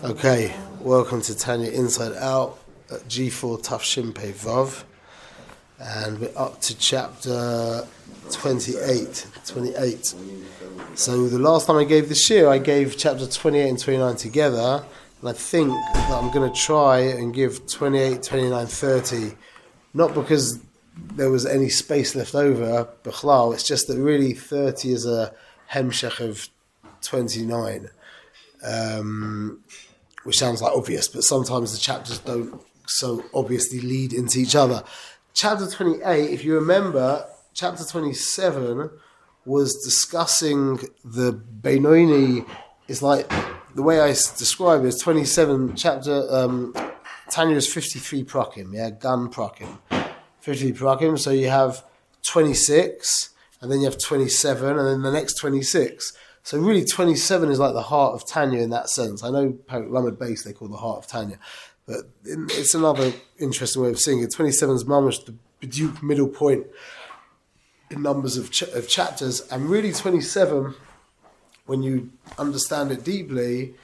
Okay, welcome to Tanya Inside Out at G4 Tough Pei Vav, and we're up to chapter 28. So the last time I gave this year, I gave chapter 28 and 29 together, and I think that I'm going to try and give 28, 29, 30, not because there was any space left over, Bichlal, it's just that really 30 is a hemshech of 29. Which sounds like obvious, but sometimes the chapters don't so obviously lead into each other. Chapter 28, if you remember, chapter 27 was discussing the Benoni. Is like, the way I describe it is 27 chapter, Tanya is 53 prakim, gun prakim. 53 prakim, so you have 26, and then you have 27, and then the next 26. So really 27 is like the heart of Tanya in that sense. I know Lamed Base they call the heart of Tanya, but it's another interesting way of seeing it. 27 is mamash, the B'diuk middle point in numbers of chapters, and really 27, when you understand it deeply,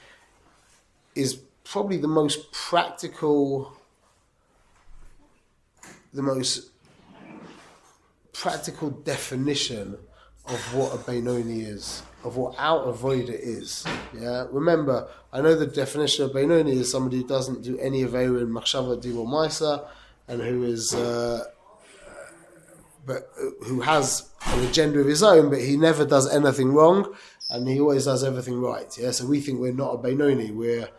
is probably the most practical definition of what a Benoni is, of what our avoida is. Yeah, remember, I know the definition of Benoni is somebody who doesn't do any avodah in machshava, dibur, or ma'isa, and who is, but who has an agenda of his own, but he never does anything wrong, and he always does everything right. Yeah, so we think we're not a Benoni, we're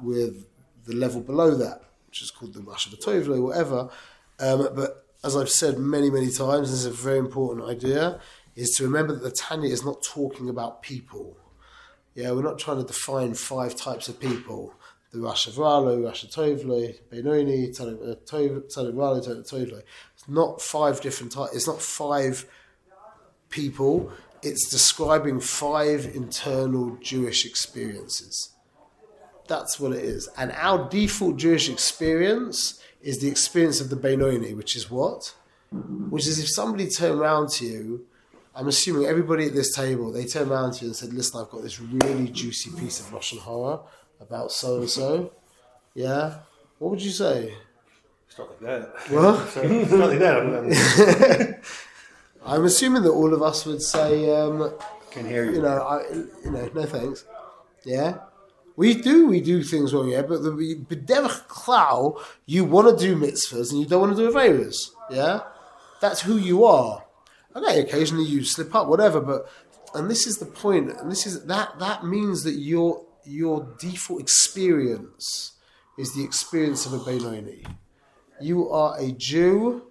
the level below that, which is called the Rasha B'Tovlo, whatever. But as I've said many, many times, this is a very important idea, is to remember that the Tanya is not talking about people. Yeah, we're not trying to define 5 types of people. The Rasha Vralo, Rasha Tovlo, Benoni, Tzaddik Vralo, Tzaddik Tovlo. It's not 5 different types. It's not 5 people. It's describing 5 internal Jewish experiences. That's what it is. And our default Jewish experience is the experience of the Benoni, which is what? Which is if somebody turned around to you, I'm assuming everybody at this table, they turned around to you and said, listen, I've got this really juicy piece of Lashon Hara about so-and-so. Yeah? What would you say? It's not like that. What? It's not like that. I'm assuming that all of us would say, Can hear you. No thanks. Yeah? We do things wrong, yeah, but b'derech klal, you want to do mitzvahs and you don't want to do aveiros, yeah? That's who you are. Okay, occasionally you slip up, whatever, and this is the point, and this is that means that your default experience is the experience of a Benoni. You are a Jew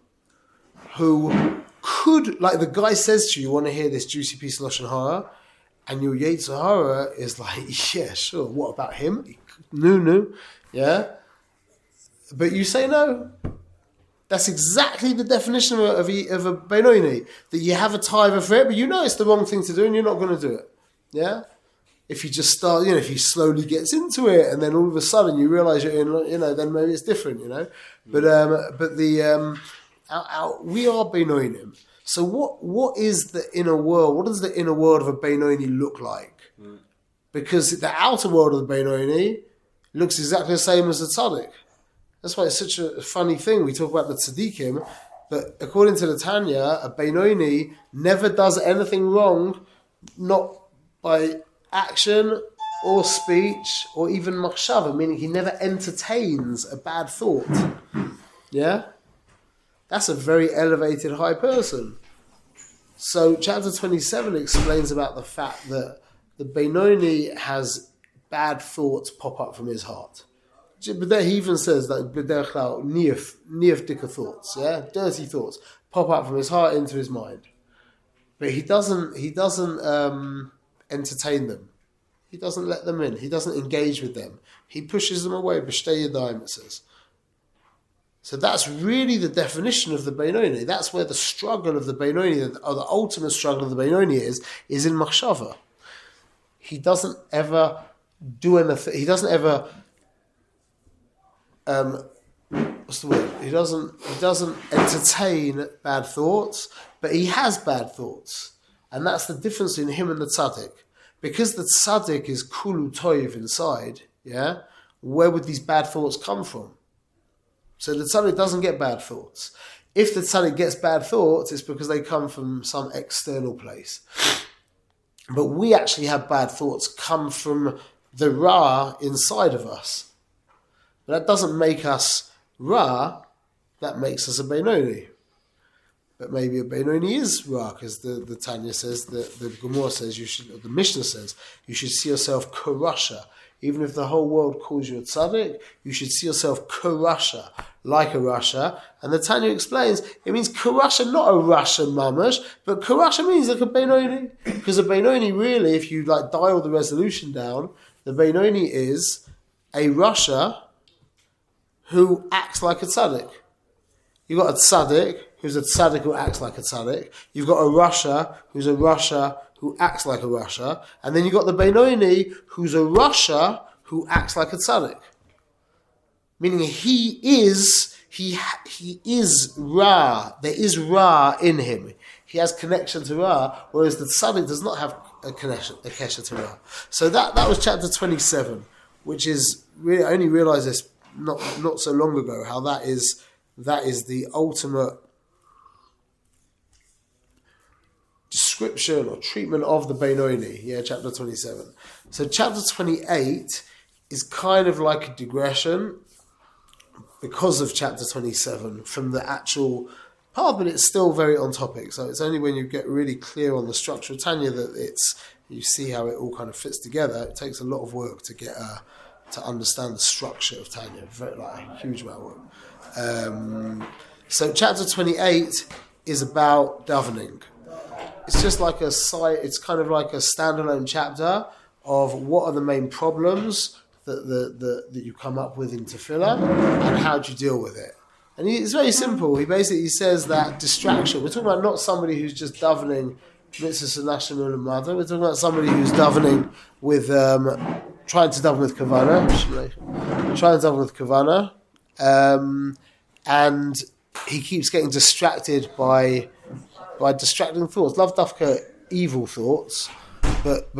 who could, like the guy says to you, you want to hear this juicy piece of Lashon Hara, and your Yetzer Hara is like, yeah, sure, what about him? No, yeah? But you say no. That's exactly the definition of a Benoni, that you have a taiva for it, but you know it's the wrong thing to do and you're not going to do it. Yeah? If you just start, if he slowly gets into it and then all of a sudden you realize you're in, then maybe it's different, But we are Benonim. So what is the inner world? What does the inner world of a Benoni look like? Because the outer world of the Benoni looks exactly the same as the tzaddik. That's why it's such a funny thing. We talk about the tzaddikim, but according to the Tanya, a Benoni never does anything wrong, not by action or speech or even machshava, meaning he never entertains a bad thought. Yeah? That's a very elevated high person. So chapter 27 explains about the fact that the Benoni has bad thoughts pop up from his heart. But there he even says that niyaf dika thoughts, dirty thoughts pop up from his heart into his mind. But he doesn't entertain them. He doesn't let them in. He doesn't engage with them. He pushes them away. B'shtei yadayim, it says. So that's really the definition of the Benoni. That's where the struggle of the Benoni, or the ultimate struggle of the Benoni is in machshava. He doesn't ever do anything. He doesn't ever what's the word? He doesn't entertain bad thoughts, but he has bad thoughts. And that's the difference in him and the tzaddik. Because the tzaddik is kulu toiv inside, Yeah? Where would these bad thoughts come from? So the tzaddik doesn't get bad thoughts. If the tzaddik gets bad thoughts, it's because they come from some external place. But we actually have bad thoughts come from the Ra inside of us. But that doesn't make us Ra, that makes us a Benoni. But maybe a Benoni is Ra, because the Tanya says, the Gemara says, the Mishnah says, you should see yourself Karasha. Even if the whole world calls you a tzaddik, you should see yourself Karasha, like a Rasha. And the Tanya explains, it means Karasha, not a Rasha mamash, but Karasha means like a Benoni. Because a Benoni really, if you like dial the resolution down, the Benoni is a Rasha who acts like a tzaddik. You've got a tzaddik who's a tzaddik who acts like a tzaddik. You've got a Rasha who's a Rasha who acts like a Rasha. And then you've got the Benoni who's a Rasha who acts like a tzaddik. Meaning he is Ra. There is Ra in him. He has connection to Ra, whereas the tzaddik does not have a connection to Ra. So that was chapter 27, which is really, I only realised this not so long ago, how that is the ultimate description or treatment of the Benoni. Yeah, chapter 27. So chapter 28 is kind of like a digression because of chapter 27 from the actual part, but it's still very on topic. So it's only when you get really clear on the structure of Tanya that you see how it all kind of fits together. It takes a lot of work to get to understand the structure of Tanya. A huge amount of work. So chapter 28 is about davening. It's just like it's kind of like a standalone chapter of what are the main problems that you come up with in tefillah and how do you deal with it. And it's very simple. He basically says that distraction, we're talking about not somebody who's just davening mitzvahs and national and mother, we're talking about somebody who's davening with, trying to daven with kavana, and he keeps getting distracted by distracting thoughts. Love dafka evil thoughts, but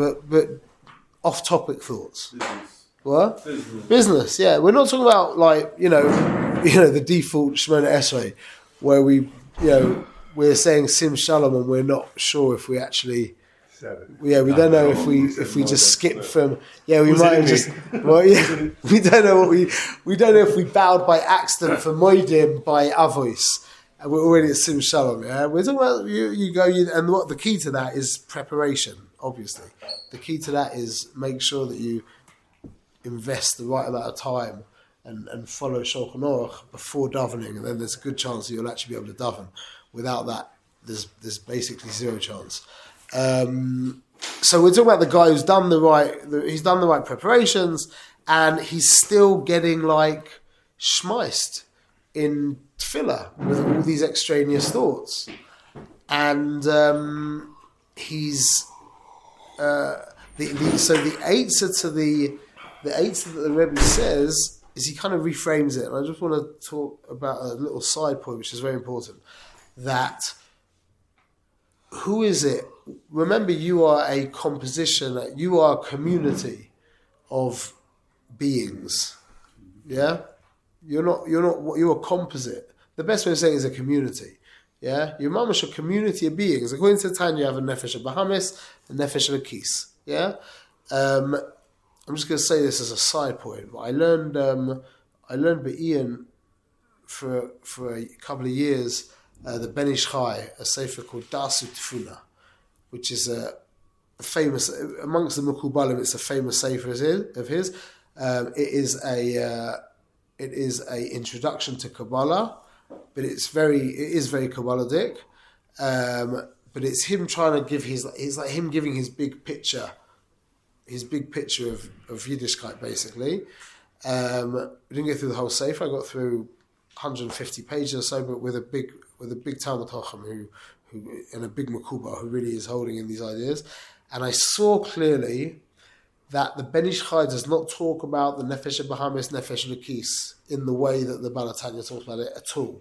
off-topic thoughts. What? Business, yeah. We're not talking about the default Shemona Esrei, where we're saying Sim Shalom and we're not sure if we actually. We don't know if we just skip from. Yeah, we might have just. Well, yeah, we don't know we don't know if we bowed by accident for Moedim by Avois. And we're already at Sim Shalom, yeah? We're talking about and what the key to that is preparation, obviously. The key to that is make sure that you invest the right amount of time and follow Shulchan Aruch before davening, and then there's a good chance that you'll actually be able to daven. Without that, there's basically zero chance. So we're talking about the guy who's done the right preparations, and he's still getting like shmeist in tefillah with all these extraneous thoughts, and he's the eitzah that the Rebbe says is he kind of reframes it, and I just want to talk about a little side point which is very important. That who is it? Remember, you are a composition. You are a community of beings. Yeah. You're a composite. The best way of saying it is a community. Yeah? You're mamash a community of beings. According to Tanya, you have a nefesh of Bahamis, a nefesh of a kis. Yeah? I'm just going to say this as a side point, but I learned by Ian for a couple of years, the Ben Ish Chai, a sefer called Dasu Tfuna, which is a famous, amongst the Mukubalim, it's a famous sefer of his. It is a introduction to Kabbalah, but it is very Kabbalistic. But it's him trying to give him giving his big picture of Yiddishkeit, basically. We didn't go through the whole sefer. I got through 150 pages or so, but with a big Talmud Chacham who and a big Makuba who really is holding in these ideas. And I saw clearly that the Ben Ish Chai does not talk about the Nefesh Bahamis, Nefesh Lakis in the way that the Baal HaTanya talks about it at all.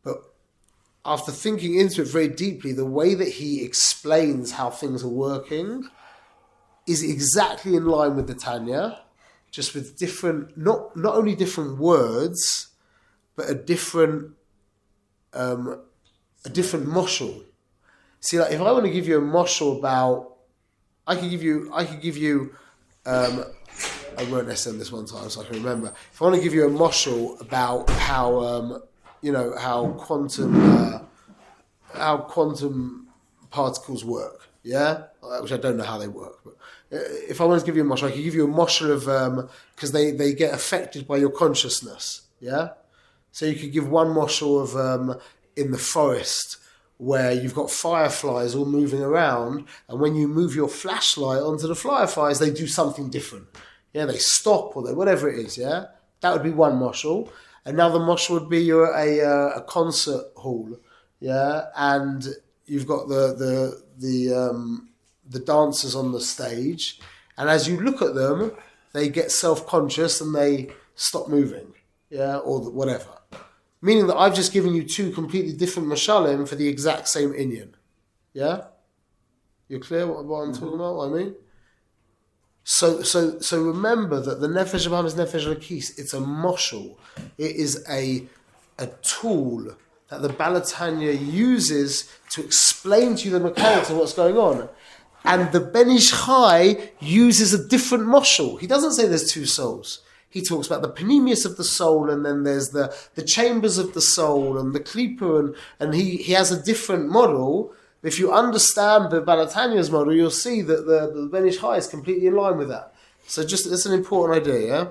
But after thinking into it very deeply, the way that he explains how things are working is exactly in line with the Tanya, just with different, not only different words, but a different moshul. See, like if I want to give you a moshul about, I could give you. I wrote this in this one time, so I can remember. If I want to give you a moshul about how quantum particles work, yeah, which I don't know how they work, but if I want to give you a moshul, I could give you a moshul of because they get affected by your consciousness, yeah. So you could give one moshul of in the forest where you've got fireflies all moving around, and when you move your flashlight onto the fireflies, they do something different. Yeah, they stop or whatever it is. Yeah, that would be one moshul. Another moshul would be you're a concert hall. Yeah, and you've got the dancers on the stage, and as you look at them, they get self-conscious and they stop moving. Yeah, or whatever. Meaning that I've just given you two completely different mashalim for the exact same inyan. Yeah? You're clear what I'm talking about, what I mean? So remember that the Nefesh Abraham is Nefesh Lakis. It's a moshul. It is a tool that the Balatanya uses to explain to you the mechanics of what's going on. And the Ben Ish Chai uses a different moshul. He doesn't say there's two souls. He talks about the panemius of the soul, and then there's the chambers of the soul and the klipa, and he has a different model. If you understand the Balatanya's model, you'll see that the Ben Ish Chai is completely in line with that. So that's an important idea, yeah?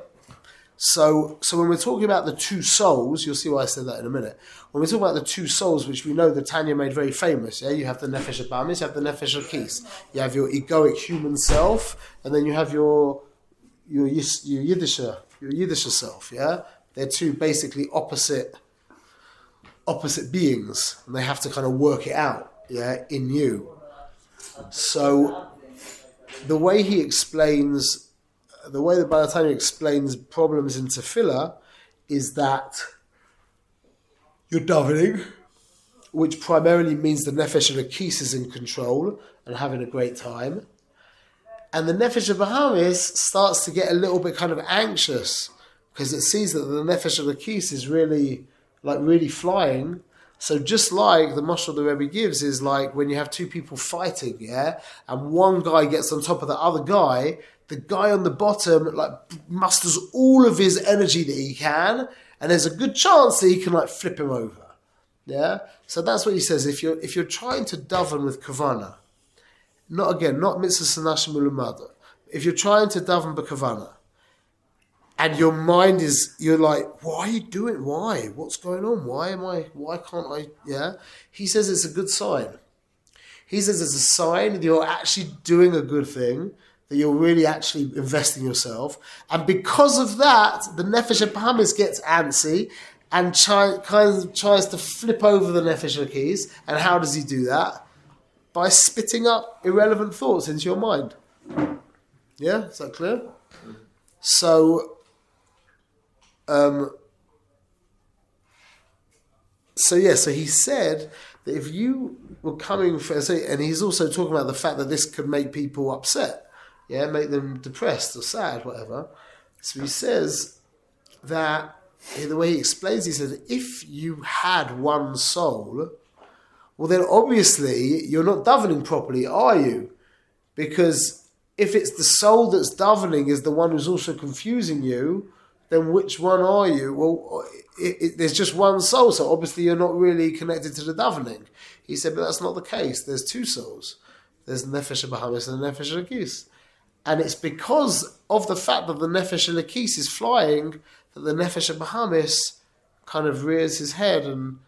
So when we're talking about the two souls, you'll see why I said that in a minute. When we talk about the two souls, which we know that Tanya made very famous, yeah, you have the Nefesh Abamis, you have the Nefesh Akis. You have your egoic human self, and then you have your Yiddisher self, yeah? They're two basically opposite beings, and they have to kind of work it out, yeah, in you. So the way the Balatanya explains problems in tefillah is that you're davening, which primarily means the nefesh of the kis is in control and having a great time. And the nefesh of Bahamis starts to get a little bit kind of anxious because it sees that the nefesh of the kis is really flying. So just like the mashal the Rebbe gives is like when you have two people fighting, yeah, and one guy gets on top of the other guy, the guy on the bottom like musters all of his energy that he can, and there's a good chance that he can like flip him over, yeah. So that's what he says. If you're trying to daven with kavana, not mitzvah sanashim ulumada. If you're trying to daven b'kavana, and your mind you're like, why are you doing? Why? What's going on? Why can't I? Yeah. He says it's a good sign. He says it's a sign that you're actually doing a good thing, that you're really actually investing yourself. And because of that, the Nefesh HaBahamis gets antsy and tries to flip over the Nefesh HaKis. And how does he do that? By spitting up irrelevant thoughts into your mind. Yeah? Is that clear? So he said that if you were coming for, and he's also talking about the fact that this could make people upset, yeah, make them depressed or sad, whatever. So he says that, the way he explains, he says, if you had one soul, well then obviously you're not davening properly, are you? Because if it's the soul that's davening is the one who's also confusing you, then which one are you? Well, there's just one soul, so obviously you're not really connected to the davening. He said, but that's not the case. There's two souls. There's Nefesh HaBahamis and Nefesh HaLakis. And it's because of the fact that the Nefesh HaLakis is flying that the Nefesh HaBahamis kind of rears his head and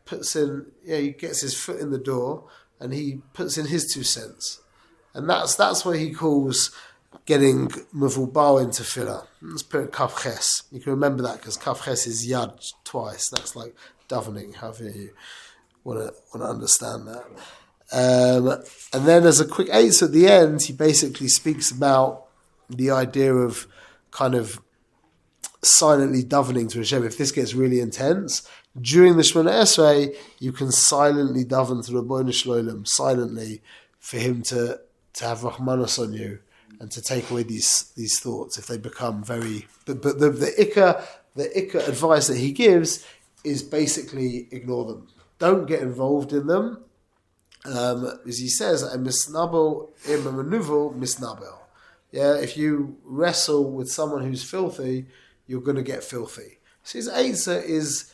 puts in, he gets his foot in the door and he puts in his 2 cents. And that's what he calls getting mevubal into tefillah. Let's put it Kaf Ches. You can remember that because Kaf Ches is yad twice. That's like davening, however you want to understand that. And then as a quick eighth at the end, he basically speaks about the idea of kind of silently davening to Hashem. If this gets really intense, during the Shemona Esrei, you can silently daven to Rabbeinu Shloim, silently, for him to have Rahmanos on you and to take away these thoughts if they become very. But the ikka advice that he gives is basically ignore them. Don't get involved in them. As he says, a misnabel im a manuvel misnabel. Yeah, if you wrestle with someone who's filthy, you're going to get filthy. So his answer is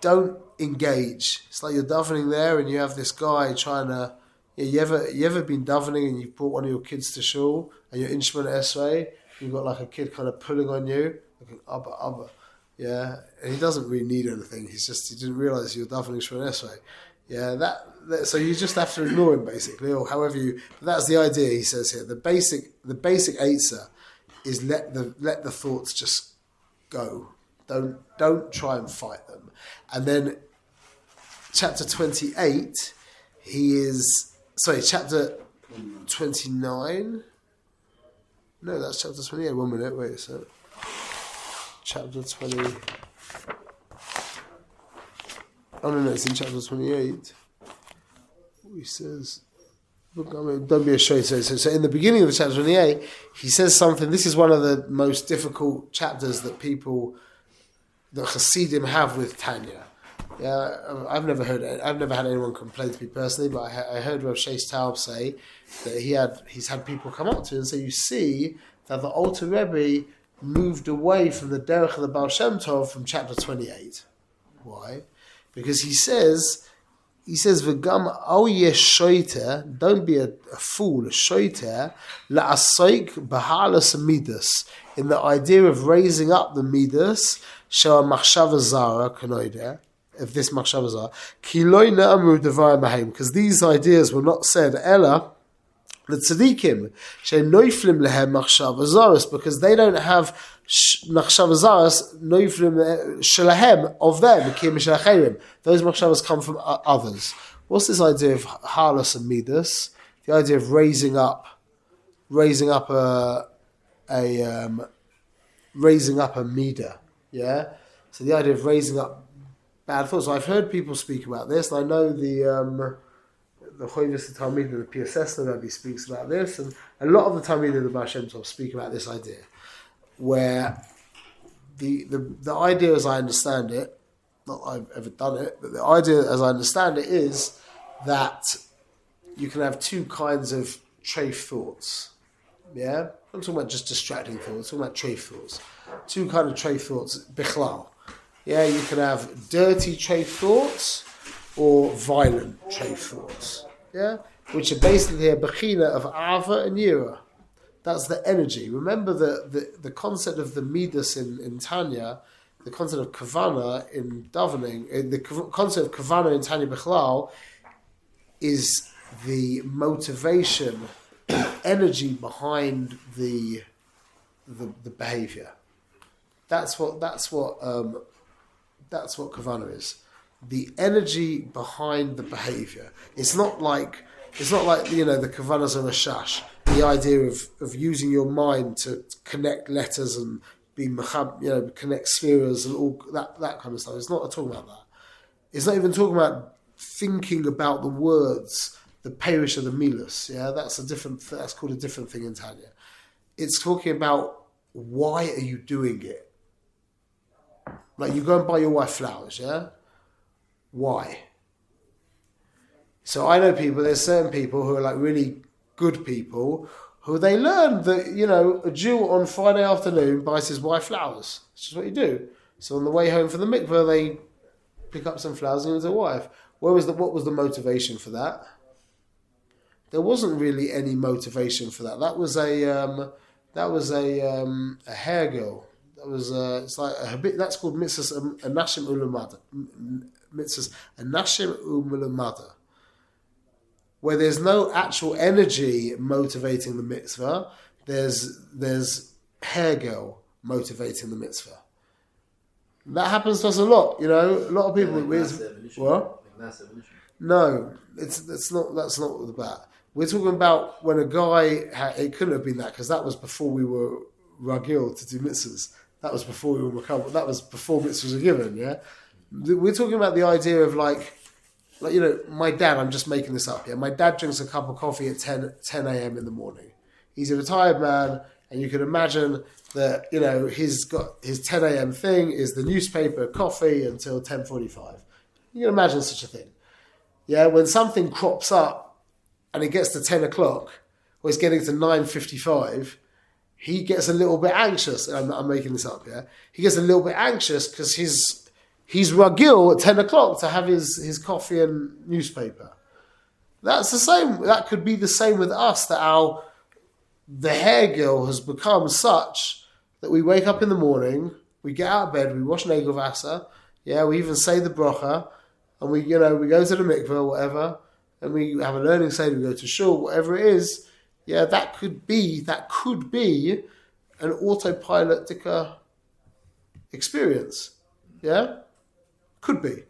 don't engage. It's like you're davening there and you have this guy trying to. You ever been davening and you've brought one of your kids to shul and you're in Shemona Esrei, you've got like a kid kind of pulling on you, like an abba. Yeah, and he doesn't really need anything. He didn't realise you're davening Shemona Esrei. Yeah, that so you just have to ignore him basically, or however you. But that's the idea. He says here the basic eitzah is let the thoughts just go. Don't try and fight them. And then chapter 28, chapter 29. No, that's chapter 28. 1 minute. Wait a sec. Chapter 20. Oh no, it's in chapter 28. He says, don't be ashamed. So in the beginning of chapter 28, he says something. This is one of the most difficult chapters that Hasidim have with Tanya. Yeah, I've never had anyone complain to me personally, but I heard Rav Sheish Taub say that he's had people come up to him and say, you see that the Alter Rebbe moved away from the derech of the Baal Shem Tov from chapter 28. Why? Because he says, "V'gam al yeshoiter, don't be a fool, a shoiter, la'asoik b'halas midas," in the idea of raising up the midas, shel machshava zara kanoida, of this machshava zara, ki lo na'amru devarim mahem, because these ideas were not said, ella, the tzaddikim, she'em noiflim lehem machshava zaras, because they don't have machshava zaras noiflim shelahem of them, kim shelacherim. Those machshavas come from others. What's this idea of halas and midas? The idea of raising up a midah. Yeah. So the idea of raising up bad thoughts. So I've heard people speak about this, and I know the Choyvis Talmid and the PSS Rebbe speaks about this, and a lot of the Talmid and the Baal Shem Tov speak about this idea, where the idea as I understand it, not that I've ever done it, but the idea as I understand it is that you can have two kinds of treif thoughts. Yeah? I'm talking about just distracting thoughts, I'm talking about treif thoughts. Two kinds of treif thoughts, bichlal. Yeah, you can have dirty treif thoughts or violent treif thoughts. Yeah, which are basically a bechina of ava and yira. That's the energy. Remember the concept of the midas in Tanya, the concept of kavana in davening, the concept of kavana in Tanya Bichlal is the motivation, the energy behind the behavior. That's what kavana is. The energy behind the behavior. It's not like the kavanas of a shash. The idea of using your mind to connect letters and be connect spheres and all that kind of stuff. It's not talking about that. It's not even talking about thinking about the words, the perish of the milas. Yeah, that's called a different thing in Tanya. It's talking about why are you doing it? Like you go and buy your wife flowers, yeah? Why? So I know there's certain people who are like really good people who they learn that, a Jew on Friday afternoon buys his wife flowers. It's just what you do. So on the way home from the mikveh, they pick up some flowers and give it to their wife. What was the motivation for that? There wasn't really any motivation for that. That was a hair girl. That was it's like that's called mitzvahs anashim ulamada. Mitzvahs anashim ulamada, where there's no actual energy motivating the mitzvah. There's hair girl motivating the mitzvah. That happens to us a lot. A lot of people. What? No, that's not that. We're talking about when a guy. It couldn't have been that because that was before we were ragil to do mitzvahs. That was before we were makabel. That was before mitzvahs were given. Yeah, we're talking about the idea of like my dad. I'm just making this up. Yeah, my dad drinks a cup of coffee at 10 a.m. in the morning. he's a retired man, and you can imagine that, he's got his 10 a.m. thing is the newspaper, coffee until 10:45. You can imagine such a thing. Yeah, when something crops up and it gets to 10 o'clock, or it's getting to 9:55, he gets a little bit anxious. I'm making this up, yeah? He gets a little bit anxious because he's ragil at 10 o'clock to have his coffee and newspaper. That's the same. That could be the same with us, that the hairgil has become such that we wake up in the morning, we get out of bed, we wash Negelwasser, yeah, we even say the bracha, and we go to the mikveh or whatever, and we have a learning seder, we go to shul, whatever it is. Yeah, that could be an autopilot experience. Yeah, could be.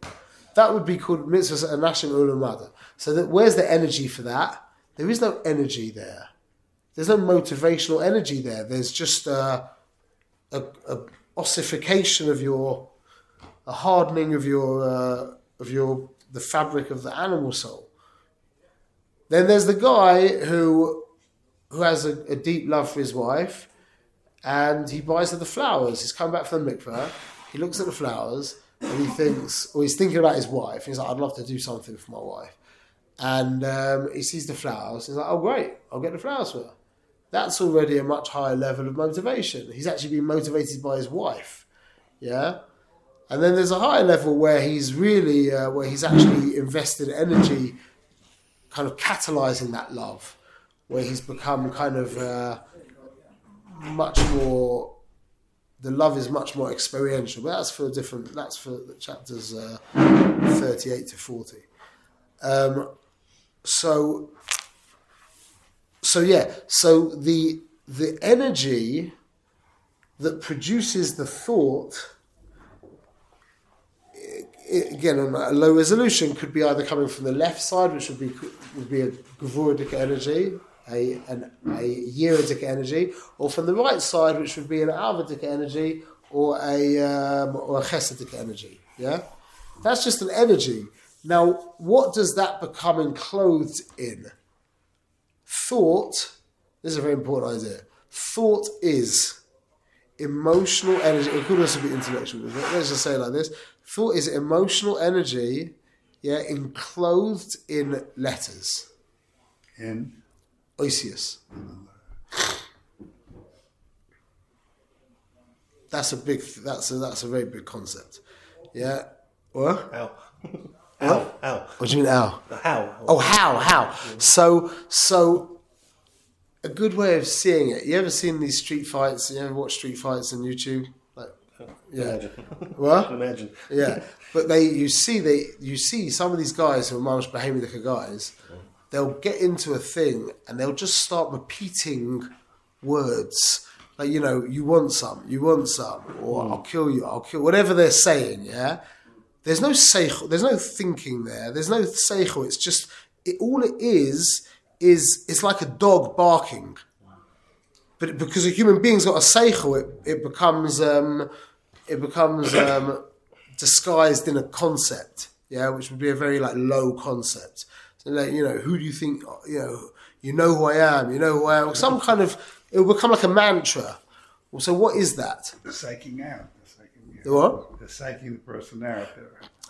That would be called mitzvahs anashim ulamada. So that where's the energy for that? There is no energy there. There's no motivational energy there. There's just a ossification of a hardening of the fabric of the animal soul. Then there's the guy who has a deep love for his wife, and he buys her the flowers. He's come back from the mikveh, he looks at the flowers, and he's thinking about his wife. He's like, I'd love to do something for my wife. And he sees the flowers. He's like, oh, great, I'll get the flowers for her. That's already a much higher level of motivation. He's actually being motivated by his wife. Yeah? And then there's a higher level where he's really, where he's actually invested energy kind of catalyzing that love, where he's become kind of much more, the love is much more experiential. But that's for the chapters 38 to 40. So the energy that produces the thought, again, on a low resolution, could be either coming from the left side, which would be a Gevuridic energy, a Yeridic energy, or from the right side, which would be an Alvadic energy, or a Chesidic energy. Yeah, that's just an energy. Now, what does that become enclosed in? Thought. This is a very important idea. Thought is emotional energy. It could also be intellectual. Let's just say it like this. Thought is emotional energy, yeah, enclosed in letters. In? Oisius. That's a very big concept. Yeah. What? How? How? What do you mean how? How? Oh, how? So a good way of seeing it. You ever seen these street fights? You ever watch street fights on YouTube? Yeah. Imagine. What? Imagine. Yeah. But you see some of these guys who are Mamash Behemidika guys, they'll get into a thing and they'll just start repeating words. Like, you want some, or I'll kill you, whatever they're saying, yeah? There's no seichel, there's no thinking there, there's no seichel, it's just, all it is it's like a dog barking. But because a human being's got a seichel, it becomes disguised in a concept, yeah, which would be a very low concept. So who do you think, you know who I am, some kind of, it will become like a mantra. Well, so what is that? The psyching out. The what? The psyching the person out.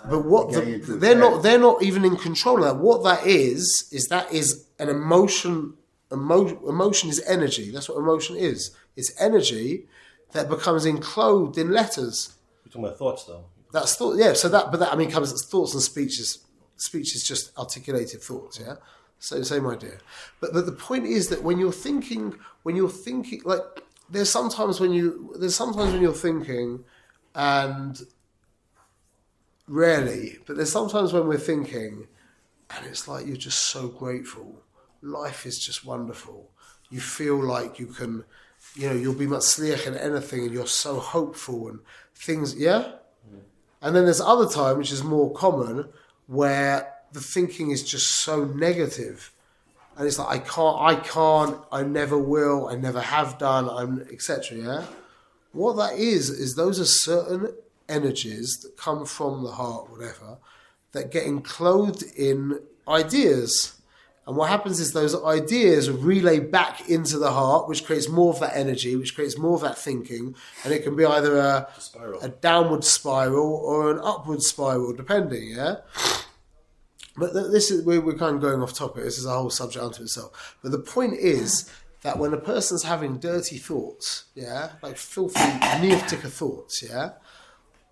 But what they're not even in control of that. What that is an emotion. Emotion is energy. That's what emotion is. It's energy that becomes enclosed in letters. You're talking about thoughts, though. That's thought. Yeah. So that comes as thoughts and speeches. Speech is just articulated thoughts. Yeah. So same idea. But the point is that when you're thinking, like there's sometimes when you're thinking, and rarely, but there's sometimes when we're thinking, and it's like you're just so grateful. Life is just wonderful. You feel like you can, you'll be matzliach in anything, and you're so hopeful and things. Yeah. And then there's other time, which is more common, where the thinking is just so negative. And it's like, I can't, I never will, I never have done, etc. Yeah? What that is those are certain energies that come from the heart, whatever, that get enclosed in ideas. And what happens is those ideas relay back into the heart, which creates more of that energy, which creates more of that thinking, and it can be either a downward spiral or an upward spiral, depending, yeah? But this is we're kind of going off topic. This is a whole subject unto itself. But the point is that when a person's having dirty thoughts, yeah, like filthy, neoptica thoughts, yeah,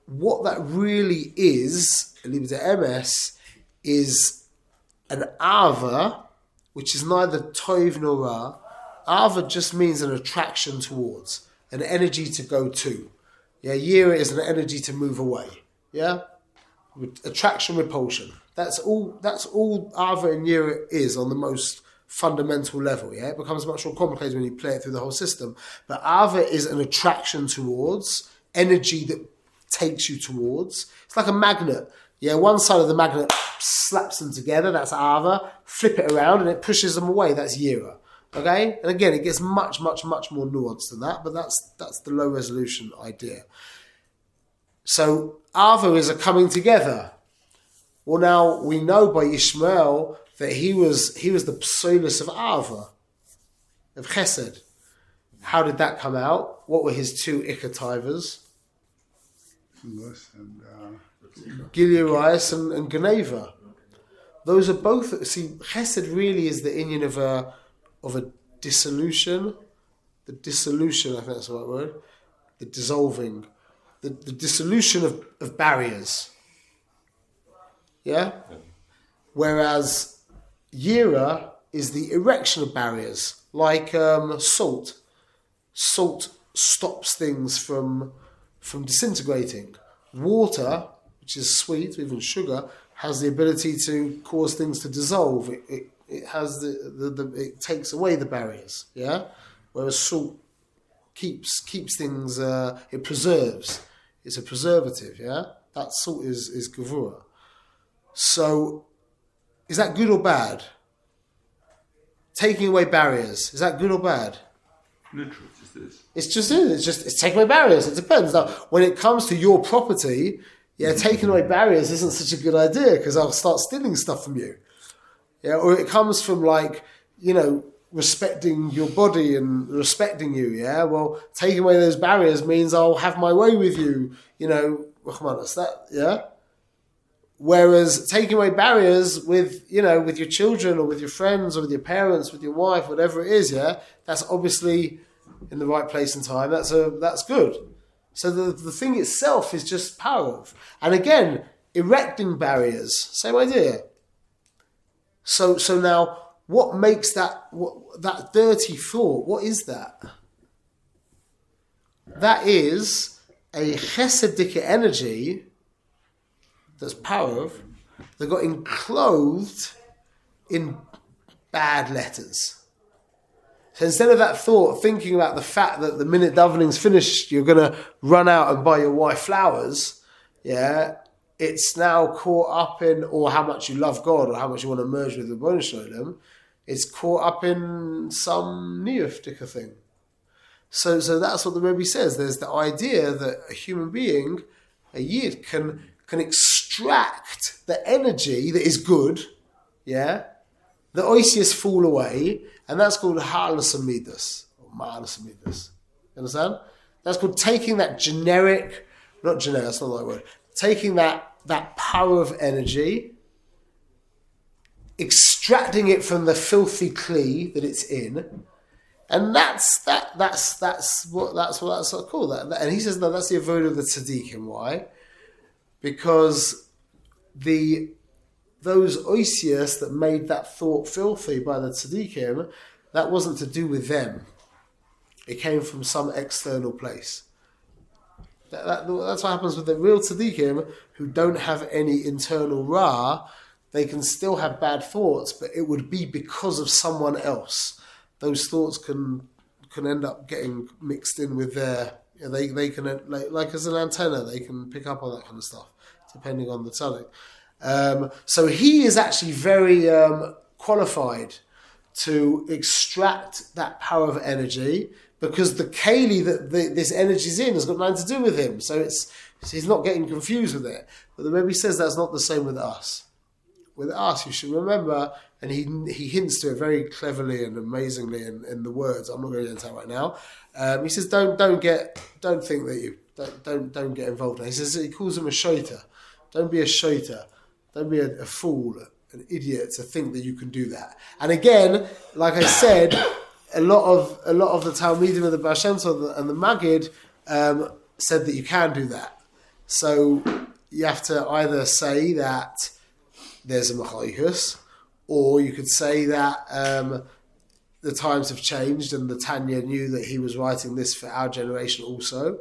what that really is, MS, is an ava, which is neither tov nor ra. Ava just means an attraction towards, an energy to go to. Yeah, yira is an energy to move away. Yeah, attraction, repulsion. That's all ava and yira is on the most fundamental level. Yeah, it becomes much more complicated when you play it through the whole system. But ava is an attraction towards, energy that takes you towards. It's like a magnet. Yeah, one side of the magnet slaps them together. That's ava. Flip it around and it pushes them away. That's yira. Okay, and again, it gets much, much, much more nuanced than that. But that's the low resolution idea. So ava is a coming together. Well, now we know by Ishmael that he was the psolus of ava, of chesed. How did that come out? What were his two ikativas? And Gilearias and Geneva. Those are both. See, chesed really is the inyan of a dissolution. The dissolution, I think that's the right word. The dissolving. The dissolution of barriers. Yeah? Whereas yira is the erection of barriers. Like salt. Salt stops things from disintegrating. Water, which is sweet, even sugar, has the ability to cause things to dissolve. It has it takes away the barriers, yeah. Whereas salt keeps things. It preserves. It's a preservative, yeah. That salt is gevura. So, is that good or bad? Taking away barriers, is that good or bad? literally just is. It's just it's taking away barriers. It depends. Now, when it comes to your property, yeah, taking away barriers isn't such a good idea because I'll start stealing stuff from you. Yeah, or it comes from respecting your body and respecting you. Yeah, well, taking away those barriers means I'll have my way with you. That's that. Yeah. Whereas taking away barriers with your children or with your friends or with your parents, with your wife, whatever it is, yeah, that's obviously in the right place and time. That's good. So the thing itself is just power. And again, erecting barriers, same idea. So now, what makes that dirty thought? What is that? That is a chesedic energy. That's power that got enclosed in bad letters. So instead of that thought, thinking about the fact that the minute davening's finished, you're going to run out and buy your wife flowers, yeah, it's now caught up in, or how much you love God, or how much you want to merge with the Ribono Shel Olam, it's caught up in some neoptica thing. So that's what the Rebbe says. There's the idea that a human being, a yid, can extract the energy that is good, yeah, the oisius fall away, and that's called halas amidas, or ma'alas amidas. You understand? That's called taking that not generic, that's not the right word, taking that power of energy, extracting it from the filthy kli that it's in, and that's what that's called. That. And he says, no, that's the avodah of the tzaddikim. Why? Because those oisius that made that thought filthy by the tzaddikim, that wasn't to do with them. It came from some external place. That's what happens with the real tzaddikim who don't have any internal ra. They can still have bad thoughts, but it would be because of someone else. Those thoughts can end up getting mixed in with their. They can like as an antenna, they can pick up on that kind of stuff, depending on the tzaddik. So he is actually very qualified to extract that power of energy because the keli that this energy is in has got nothing to do with him. So he's not getting confused with it. But the Rebbe says that's not the same with us. with us, you should remember, and he hints to it very cleverly and amazingly in the words. I'm not going to get into that right now. He says, don't think that you don't get involved. He says he calls him a shoiter. Don't be a shoiter. Don't be a fool, an idiot to think that you can do that. And again, like I said, a lot of the Talmidim of the Baal Shem Tov and the Maggid said that you can do that. So you have to either say that there's a Machoikus, or you could say that the times have changed and the Tanya knew that he was writing this for our generation also.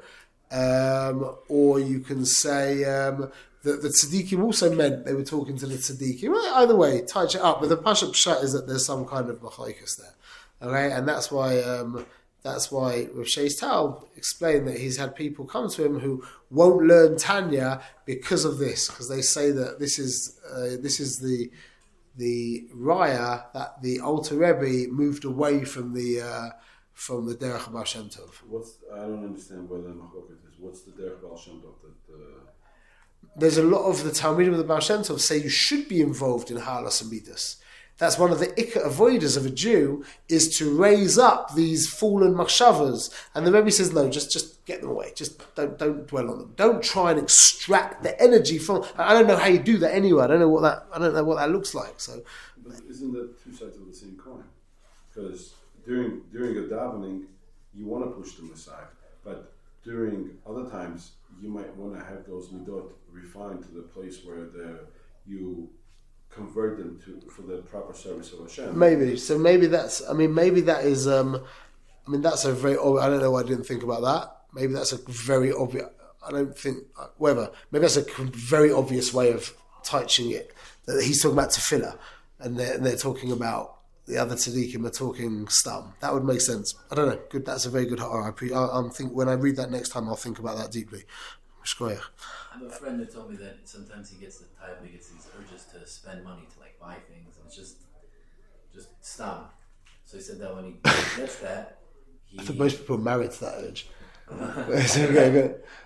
Or you can say that the tzaddikim also meant they were talking to the tzaddikim. Well, either way, touch it up. But the Pashat Pshat is that there's some kind of Machoikus there. Okay, and that's why Rav Shei's Tal explained that he's had people come to him who won't learn Tanya because of this, because they say that this is the raya that the Alter Rebbe moved away from the Derech Baal Shem Tov. I don't understand where the Machoket is. What's the Derech Baal Shem Tov that? There's a lot of the Talmidim of the Baal Shem Tov say you should be involved in Halas and Midas. That's one of the Ikka avoiders of a Jew, is to raise up these fallen machshavas. And the Rebbe says, no, just get them away. Just don't dwell on them. Don't try and extract the energy from. I don't know how you do that anyway. I don't know what that looks like. So, but isn't that two sides of the same coin? Because during a davening, you want to push them aside, but during other times, you might want to have those midot refined to the place where you convert them for the proper service of Hashem. Maybe. So maybe that's, maybe that is, that's a very, I don't know why I didn't think about that. Maybe that's a very obvious, I don't think, whatever. Maybe that's a very obvious way of touching it. That he's talking about tefillah, and they're talking about, the other tzaddikim are talking stam. That would make sense. I don't know. Good. That's a very good. I'm think when I read that next time, I'll think about that deeply. Shkoyach. I have a friend who told me that sometimes he gets these urges to spend money to like buy things, and it's just stam. So he said that when he gets that, I think most people are married to that urge.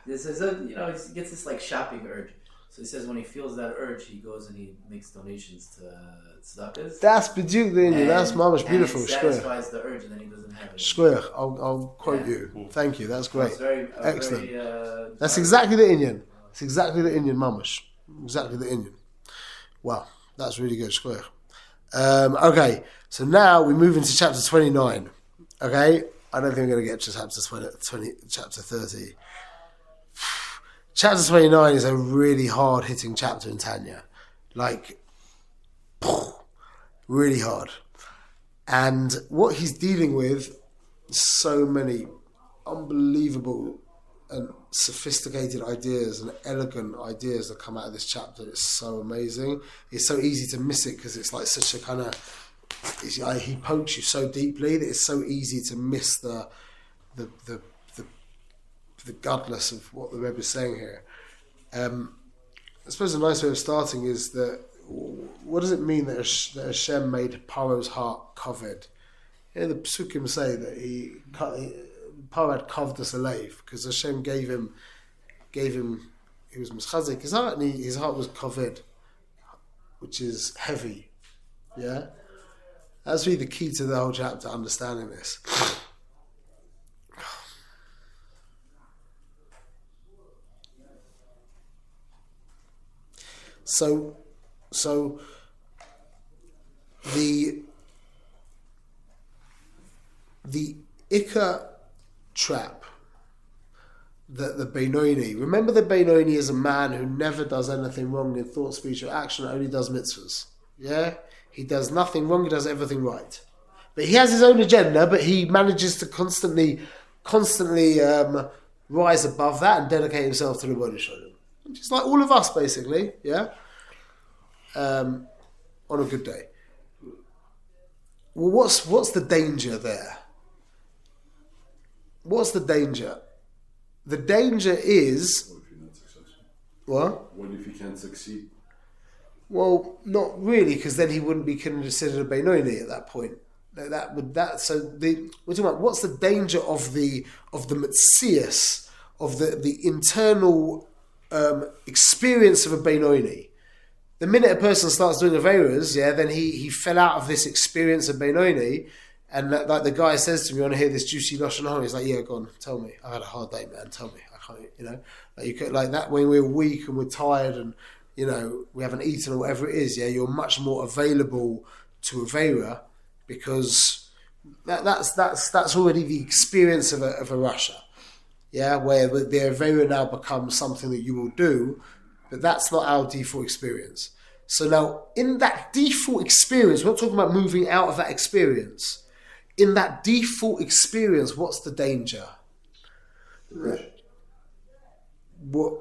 He says, he gets this like shopping urge. So he says when he feels that urge, he goes and he makes donations to tzedakahs. That's b'diuk the Indian. That's mamash beautiful. And it satisfies the urge, and then he doesn't have it. Shkoyach. I'll quote you. Thank you. That's great. Excellent. That's exactly the Indian. It's exactly the Indian mamash. Exactly the Indian. Wow, that's really good. Shkoyach. Okay, so now we move into chapter 29. Okay, I don't think we're going to get to chapter 30. Chapter 29 is a really hard-hitting chapter in Tanya. Like, really hard. And what he's dealing with, so many unbelievable and sophisticated ideas and elegant ideas that come out of this chapter. It's so amazing. It's so easy to miss it because it's like such a kind of... he pokes you so deeply that it's so easy to miss the godless of what the Rebbe is saying here. I suppose a nice way of starting is that what does it mean that Hashem made Paro's heart covered? The Psukim say that Paro had covered us alive because Hashem gave him he was mischazik his heart, and his heart was covered, which is heavy. Yeah, that's really the key to the whole chapter, understanding this. So the Ikka trap that the Benoni, remember the Benoni is a man who never does anything wrong in thought, speech or action, only does mitzvahs. Yeah? He does nothing wrong, he does everything right. But he has his own agenda, but he manages to constantly rise above that and dedicate himself to the Rebbeinu Shalom. Just like all of us, basically, yeah? On a good day. Well, what's the danger there? What's the danger? The danger is... What if you're not successful? What? What if you can't succeed? Well, not really, because then he wouldn't be considered a Benoni at that point. We're talking about what's the danger of the Metzias, of the internal experience of a Benoni. the minute a person starts doing Averas, then he fell out of this experience of Benoni, and like the guy says to me, "I want to hear this juicy Lashon Hara." He's like, "Yeah, go on, tell me. I had a hard day, man. Tell me. I can't, like you could, like that when we're weak and we're tired and we haven't eaten or whatever it is. Yeah, you're much more available to Avera because that's already the experience of a Russia. Yeah, where the Avera now becomes something that you will do, but that's not our default experience. So now, in that default experience, we're not talking about moving out of that experience. In that default experience, what's the danger? What?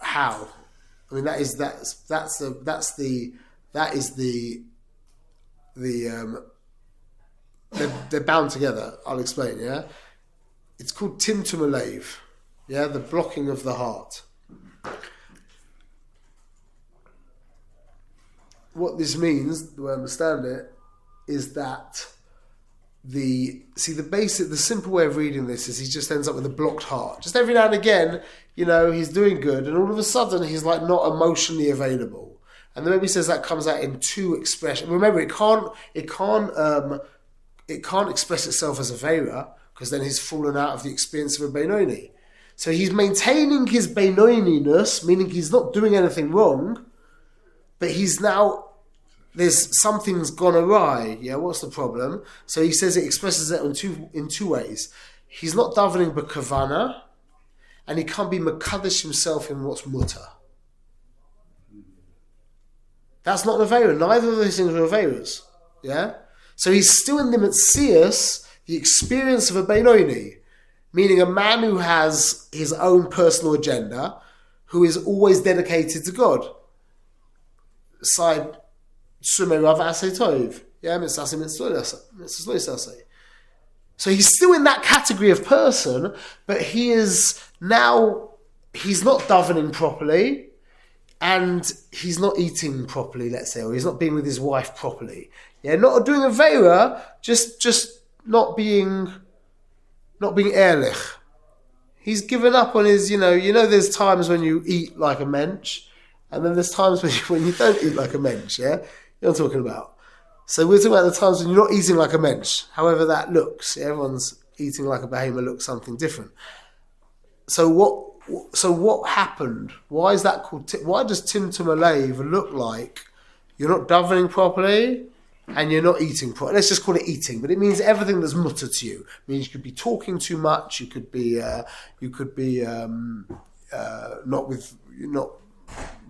How? I mean, they're bound together. I'll explain. Yeah, it's called timtum alev. Yeah, the blocking of the heart. What this means, the way I understand it, is that the simple way of reading this is he just ends up with a blocked heart. Just every now and again, he's doing good, and all of a sudden he's like not emotionally available. And the Rebbe says that comes out in two expressions. Remember, it can't express itself as a Avera, because then he's fallen out of the experience of a Benoni. So he's maintaining his Benoniness, meaning he's not doing anything wrong, but he's now, something's gone awry. Yeah, what's the problem? So he says it expresses it in two ways. He's not davening b'kavana, and he can't be mekadesh himself in what's mutter. That's not an Avera. Neither of those things are Averas. Yeah? So he's still in the Metzias, the experience of a Benoni, meaning a man who has his own personal agenda, who is always dedicated to God. Side Sume Rav Asay Tov. Yeah, Mitzvah Mitzvah. So he's still in that category of person, but he's not davening properly, and he's not eating properly, let's say, or he's not being with his wife properly. Yeah, not doing a Veira, just not being ehrlich. He's given up on his, there's times when you eat like a mensch, and then there's times when you don't eat like a mensch, yeah? You know what I'm talking about? So we're talking about the times when you're not eating like a mensch, however that looks. Yeah? Everyone's eating like a behemoth looks something different. So what happened? Why is that called? Why does timtum alev look like you're not davening properly and you're not eating properly? Let's just call it eating, but it means everything that's mutter to you. It means you could be talking too much. You could be not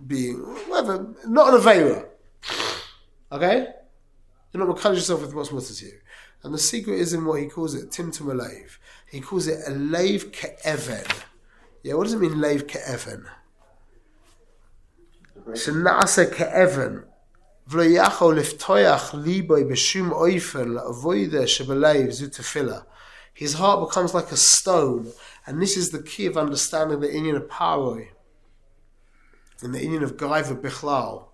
being whatever, not an avera. Okay, you're not makadosh yourself with what's mutter to you. And the secret is in what he calls it timtum alev. He calls it alev ke'even. Yeah, what does it mean, leiv ke'even? Shena'ase ke'even v'lo yachol liftoyach liboy b'shum oifen la'avoida shebeleiv zu tefillah. His heart becomes like a stone, and this is the key of understanding the inyan of paroi and the inyan of gaiva bichlal.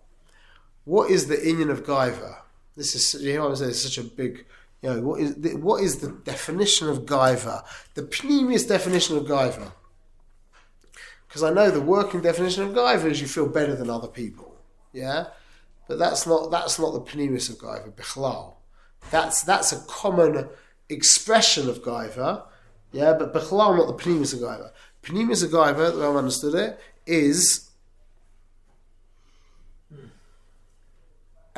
What is the inyan of gaiva? This is, what I'm saying, it's such a big, what is the definition of gaiva? The pneumius definition of gaiva. Because I know the working definition of gaiva is you feel better than other people, yeah. But that's not the pneumius of gaiva. Bichlal, that's a common expression of gaiva, yeah. But bichlal not the pneumius of gaiva. Pneumius of gaiva, the way I've understood it, is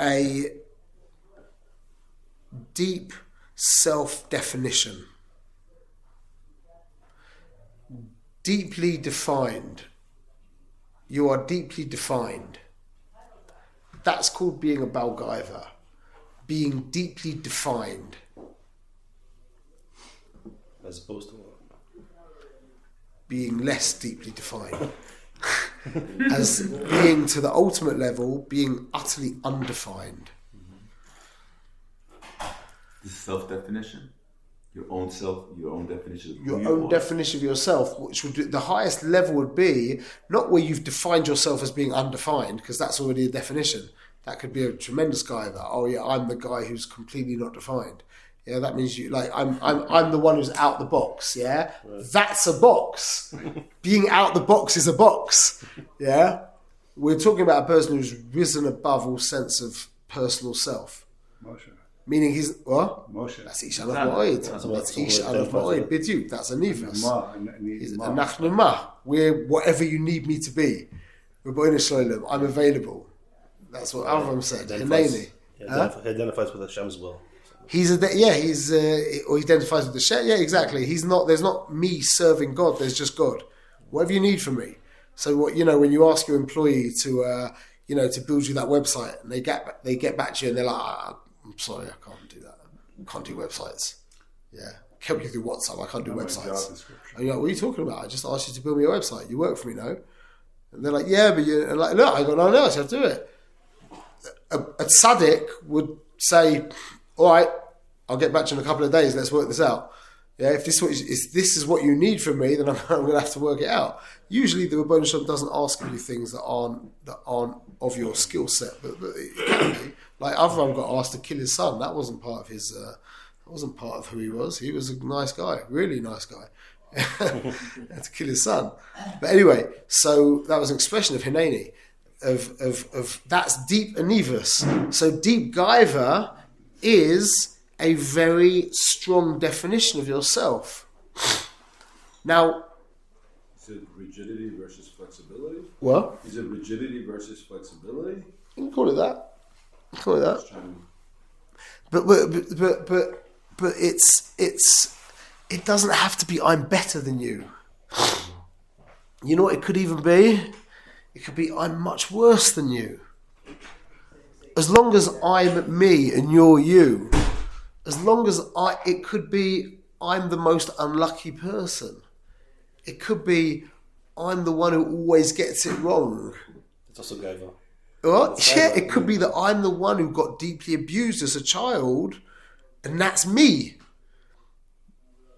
a deep self-definition. Deeply defined. You are deeply defined. That's called being a Baal Gaiva. Being deeply defined. As opposed to what? Being less deeply defined. As being to the ultimate level, being utterly undefined. This is self-definition. Your own self, your own definition of who your you own are. definition of yourself, which would be, the highest level would be not where you've defined yourself as being undefined, because that's already a definition. That could be a tremendous guy that, oh yeah, I'm the guy who's completely not defined. Yeah, that means you like I'm the one who's out the box. Yeah, right. That's a box. Being out the box is a box. Yeah, We're talking about a person who's risen above all sense of personal self. Moshe. Meaning he's what? Moshe. That's Ish Alaf Ma'oid. That's Ish Alaf Ma'oid. B'diuk. That's a nivus. Nachnu ma. We're whatever you need me to be. Rabbeinu Shalom. I'm available. That's what Avram said. Hineni. He identifies with Hashem's will. He identifies with the Shem. Yeah, exactly. There's not me serving God. There's just God. Whatever you need from me. So what when you ask your employee to to build you that website, and they get back to you and they're like, I'm sorry, I can't do that. I can't do websites. Yeah, help you through WhatsApp. I can't do websites. And you're like, what are you talking about? I just asked you to build me a website. You work for me now. And they're like, yeah, but you're like, look, I got no one else. I have to do it. A tzaddik would say, all right, I'll get back to you in a couple of days. Let's work this out. Yeah, if this is what you need from me, then I'm going to have to work it out. Usually, the Rebbeinu Shalom doesn't ask you things that aren't of your skill set, but it can be. Like Avram got asked to kill his son. That wasn't part of his. That wasn't part of who he was. He was a nice guy, really nice guy. Had to kill his son. But anyway, so that was an expression of Hineni, of that's deep anivus. So deep gaiva is a very strong definition of yourself. Now, is it rigidity versus flexibility? What? Is it rigidity versus flexibility? You can call it that. But it doesn't have to be I'm better than you. You know what it could even be? It could be I'm much worse than you. As long as I'm me and you're you. As long as it could be I'm the most unlucky person. It could be I'm the one who always gets it wrong. It's also gaiva. What? Yeah, it could be that I'm the one who got deeply abused as a child, and that's me.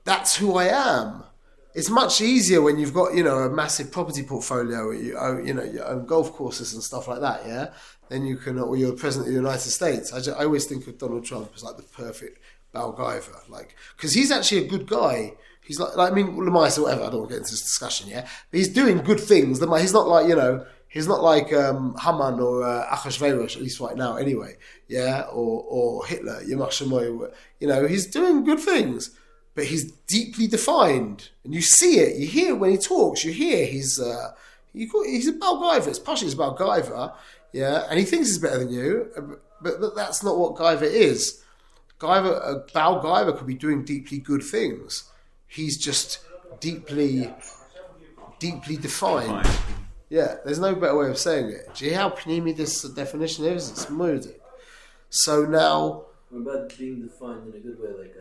That's who I am. It's much easier when you've got, a massive property portfolio, you own golf courses and stuff like that, yeah? Then you can, or you're president of the United States. I always think of Donald Trump as like the perfect Balgaiva, because he's actually a good guy. He's Lemais or whatever, I don't want to get into this discussion, yeah? But he's doing good things. He's not like, he's not like Haman or Achashverosh, at least right now anyway, yeah? Or Hitler, Yamach Shemoy, he's doing good things. But he's deeply defined, and you see it. You hear when he talks. You hear he's a Balgaiva. It's partially it's about Gaiva, yeah. And he thinks he's better than you, but that's not what Gaiva is. Balgaiva could be doing deeply good things. He's just deeply defined. Yeah, there's no better way of saying it. Do you how pnimi this definition is? It's moody. So now, what about being defined in a good way? Like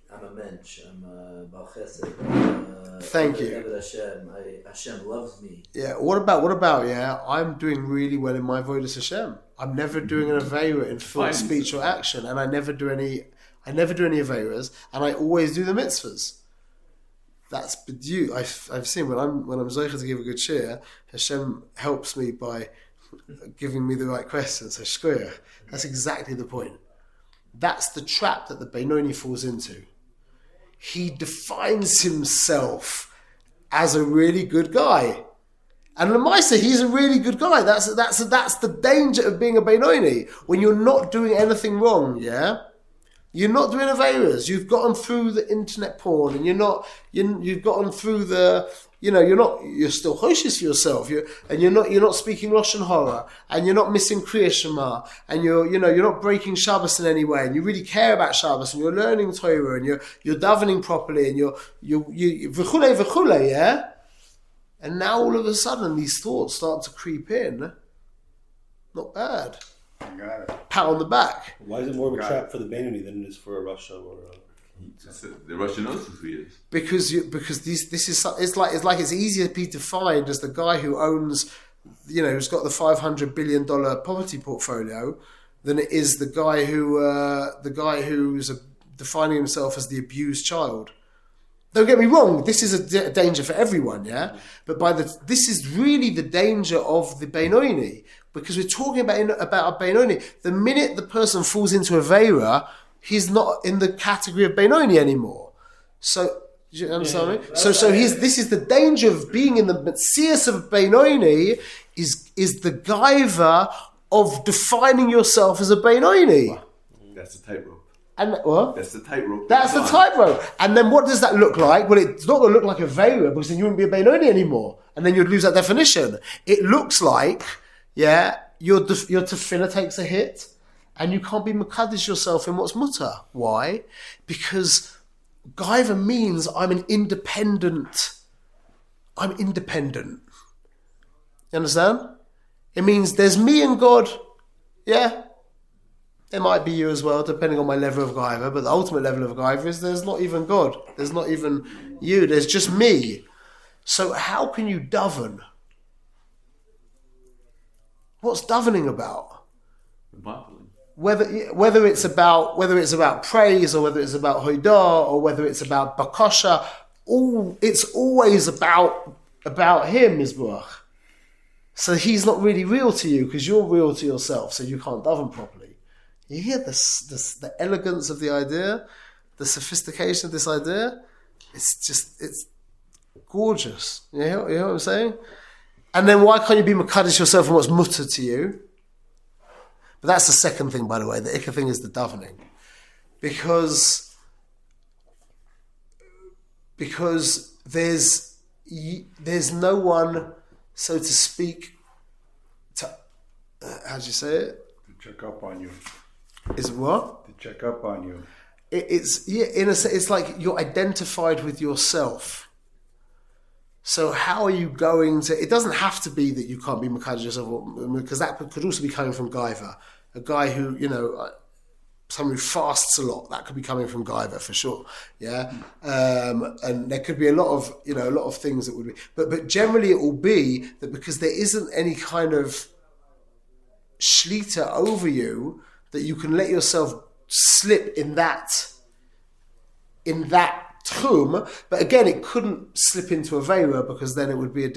I'm a mensch, I'm a Baal Chesed. Thank you. Hashem loves me. Yeah. What about? Yeah, I'm doing really well in my Avodas Hashem. I'm never doing an Aveira in full speech or action, and I never do any Aveiras, and I always do the mitzvahs. That's b'diuk. I've seen when I'm zocher to give a good shir, Hashem helps me by giving me the right questions. So shkoyach. That's exactly the point. That's the trap that the Beinoni falls into. He defines himself as a really good guy. And Lamaisa, he's a really good guy. That's the danger of being a Beinoni. When you're not doing anything wrong, yeah? You're not doing Aveiras. You've gotten through the internet porn, and you've gotten through the, you're still choshes for yourself. You're not speaking Lashon Hara, and you're not missing Kriya Shema, and you're not breaking Shabbos in any way, and you really care about Shabbos, and you're learning Torah, and you're davening properly, and you v'chulei, yeah? And now all of a sudden these thoughts start to creep in. Not bad. I got it. Pat on the back. Why is it more of a trap for the Beinoni than it is for a Russia or The Russian knows who he is. Because this is it's like it's easier to be defined as the guy who owns, who's got the $500 billion property portfolio, than it is the guy who's defining himself as the abused child. Don't get me wrong. This is a danger for everyone, yeah. But this is really the danger of the Beinoni, because we're talking about a Beinoni. The minute the person falls into a Aveira, he's not in the category of Beinoni anymore. So Do you understand me? So this is the danger of being in the Metzias of Beinoini is the gaiva of defining yourself as a Beinoini. That's the tightrope. And what? That's the tightrope. That's the tightrope. And then what does that look like? Well, it's not going to look like a Vera because then you wouldn't be a Benoni anymore. And then you'd lose that definition. It looks like, your tefillah takes a hit and you can't be Mekadesh yourself in what's mutter. Why? Because Gaiva means I'm independent. You understand? It means there's me and God. Yeah. There might be you as well, depending on my level of Gaiva, but the ultimate level of Gaiva is there's not even God. There's not even you. There's just me. So how can you daven? What's davening about? Whether it's about praise or whether it's about hoidah or whether it's about bakasha, it's always about him, Mizbuach. So he's not really real to you because you're real to yourself, so you can't daven properly. You hear the elegance of the idea, the sophistication of this idea? It's gorgeous. You know what I'm saying? And then why can't you be Mekadesh yourself in what's mutter to you? But that's the second thing, by the way. The ikka thing is the davening. Because there's no one, so to speak, how do you say it? To check up on you. Is what? To check up on you. It's like you're identified with yourself. So how are you going to? It doesn't have to be that you can't be Mekadesh yourself, because that could also be coming from Gaiva, a guy who someone who fasts a lot. That could be coming from Gaiva for sure. Yeah, and there could be a lot of things that would be, but generally it will be that because there isn't any kind of shlita over you, that you can let yourself slip in that tchum, but again, it couldn't slip into a Veira because then it would be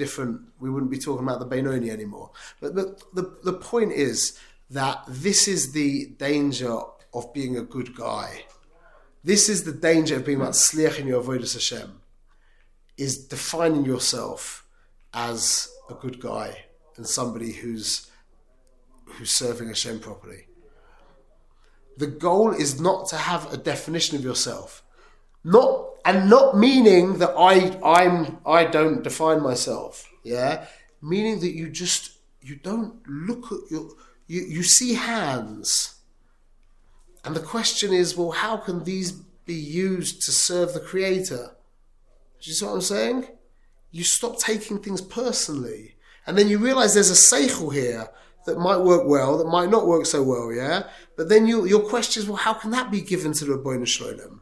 we wouldn't be talking about the Benoni anymore. But the point is that this is the danger of being a good guy. This is the danger of being about Sliach in your Avodas Hashem, is defining yourself as a good guy and somebody who's serving Hashem properly. The goal is not to have a definition of yourself, not meaning that I don't define myself. Yeah, meaning that you don't look at you see hands, and the question is, well, how can these be used to serve the Creator? Do you see what I'm saying? You stop taking things personally, and then you realize there's a seichel here that might work well, that might not work so well, yeah? But then your question is, well, how can that be given to the Rebbeinu Shlolem?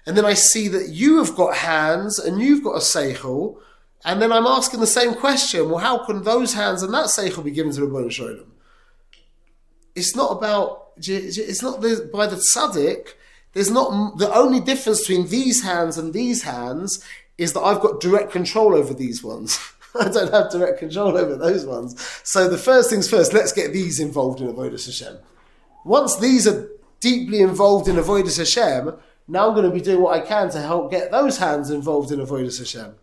And then I see that you have got hands and you've got a seichel, and then I'm asking the same question, well, how can those hands and that seichel be given to the Rebbeinu Shlolem? It's not by the tzaddik, there's not, the only difference between these hands and these hands is that I've got direct control over these ones. I don't have direct control over those ones. So the first things first, let's get these involved in Avodas Hashem. Once these are deeply involved in Avodas Hashem, now I'm going to be doing what I can to help get those hands involved in Avodas Hashem.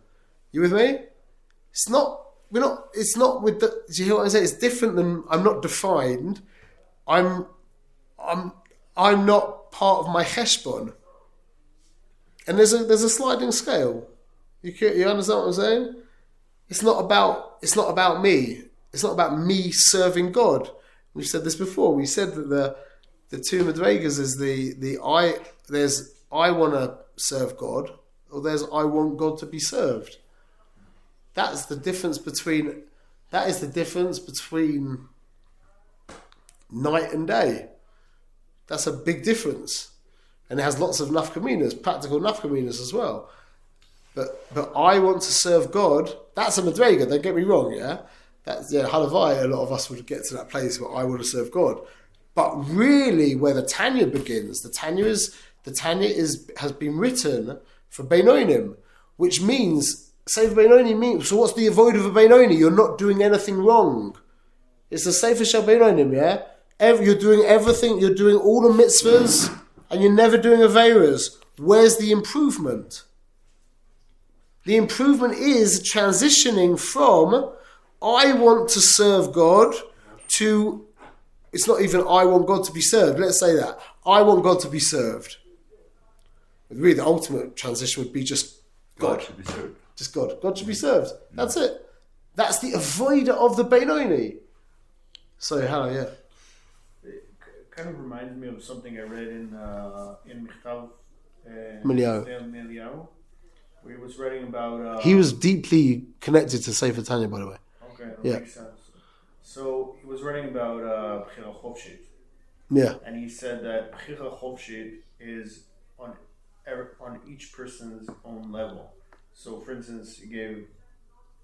You with me? It's not with the, do you hear what I'm saying? It's different than, I'm not defined. I'm not part of my cheshbon. And there's a sliding scale. You understand what I'm saying? It's not about me. It's not about me serving God. We've said this before. We said that the two madregas is there's I want to serve God, or there's I want God to be served. That is the difference between night and day. That's a big difference, and it has lots of nafkaminas, practical nafkaminas as well. But I want to serve God. That's a madrega. Don't get me wrong. Yeah, that's halavai. A lot of us would get to that place where I want to serve God. But really, where the Tanya begins, the Tanya has been written for Beinonim, which means Sefer Beinoni means. So what's the avoid of a Beinoni? You're not doing anything wrong. It's the Sefer Shel Beinonim. Yeah, you're doing everything. You're doing all the mitzvahs, and you're never doing aveiras. Where's the improvement? The improvement is transitioning from I want to serve God to, it's not even I want God to be served. Let's say that. I want God to be served. But really, the ultimate transition would be just God. should be served. Just God. God should be served. That's it. That's the avoider of the Benoni. So, Hannah, yeah. It kind of reminds me of something I read in Michtav Miliau. where he was writing about... He was deeply connected to Sefer Tanya, by the way. Okay, that Yeah. makes sense. So he was writing about Bechira Chofshit, Yeah. and he said that Bechira Chofshit is on each person's own level. So, for instance, he gave,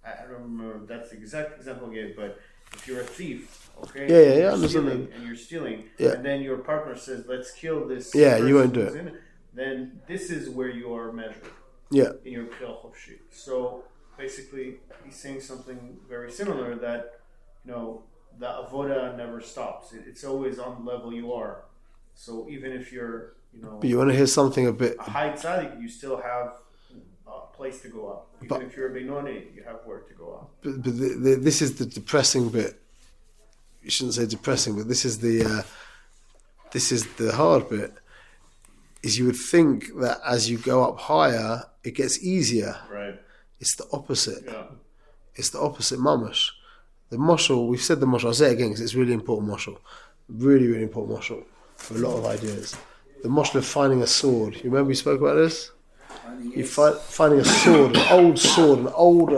I don't remember if that's the exact example he gave, but if you're a thief, okay, Yeah, and understand. you're stealing, Yeah. and then your partner says, "Let's kill this," Yeah, you person won't do who's it. in then this is where you are measured Yeah. in your Bechira Chofshit. So basically, he's saying something very similar, that the avoda never stops. It's always on the level you are. So even if you're But you want to hear something a bit... a high tzaddik, you still have a place to go up. Even But- if you're a Benoni, you have where to go up. But this is the depressing bit. You shouldn't say depressing, but this is the hard bit. Is you would think that as you go up higher, it gets easier. Right. It's the opposite. Yeah. It's the opposite, mamash. The moshel, we've said the moshel, I'll say it again because it's really important moshel. Really, really important moshel for a lot of ideas. The moshel of finding a sword. You remember we spoke about this? You finding a sword, an old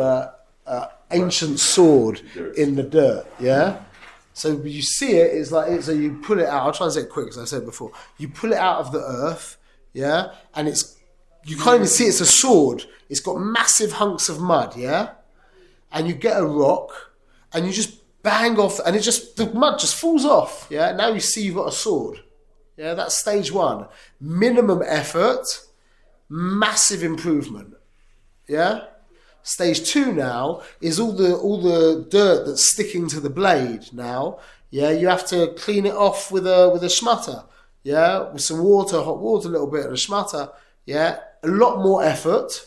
ancient sword in the dirt, yeah? So you see it, it's like, so you pull it out, I'll try and say it quick, as I said before. You pull it out of the earth, yeah? And you can't even see it's a sword. It's got massive hunks of mud, yeah? And you get a rock, and you just bang off, and the mud just falls off, yeah? Now you see you've got a sword. Yeah, that's stage one. Minimum effort, massive improvement. Yeah? Stage two now is all the dirt that's sticking to the blade now. Yeah, you have to clean it off with a shmutter. Yeah, with some water, hot water a little bit, and a shmutter. Yeah, a lot more effort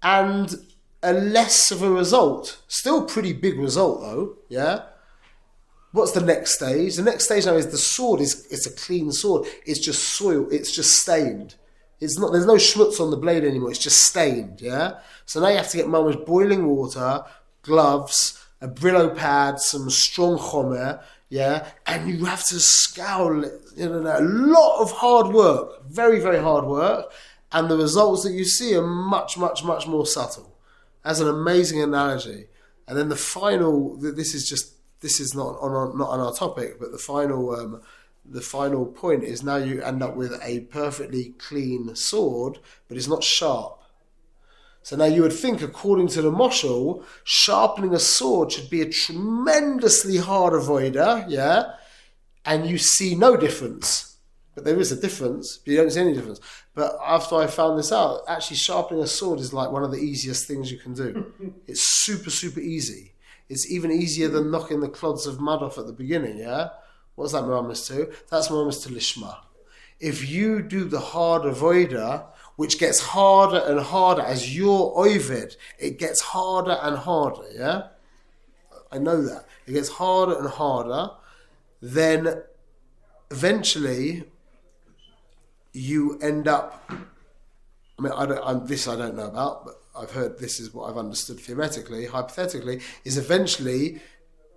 and a less of a result. Still pretty big result though. Yeah. What's the next stage? The next stage now is the sword. It's a clean sword. It's just soil. It's just stained. There's no schmutz on the blade anymore. It's just stained. Yeah. So now you have to get mama's boiling water, gloves, a Brillo pad, some strong chomer. Yeah, and you have to scowl it. A lot of hard work. Very, very hard work, and the results that you see are much, much, much more subtle. That's an amazing analogy. And then the final. This is not on our topic, but the final point is now you end up with a perfectly clean sword, but it's not sharp. So now you would think, according to the moshel, sharpening a sword should be a tremendously hard avoider, yeah? And you see no difference. But there is a difference, but you don't see any difference. But after I found this out, actually sharpening a sword is like one of the easiest things you can do. It's super, super easy. It's even easier than knocking the clods of mud off at the beginning, yeah? What's that meramis to? That's meramis to lishma. If you do the hard avoider, which gets harder and harder as you're oived, it gets harder and harder, yeah? I know that. It gets harder and harder. Then eventually you end up, I mean, I don't know about, but I've heard this is what I've understood theoretically, hypothetically, is eventually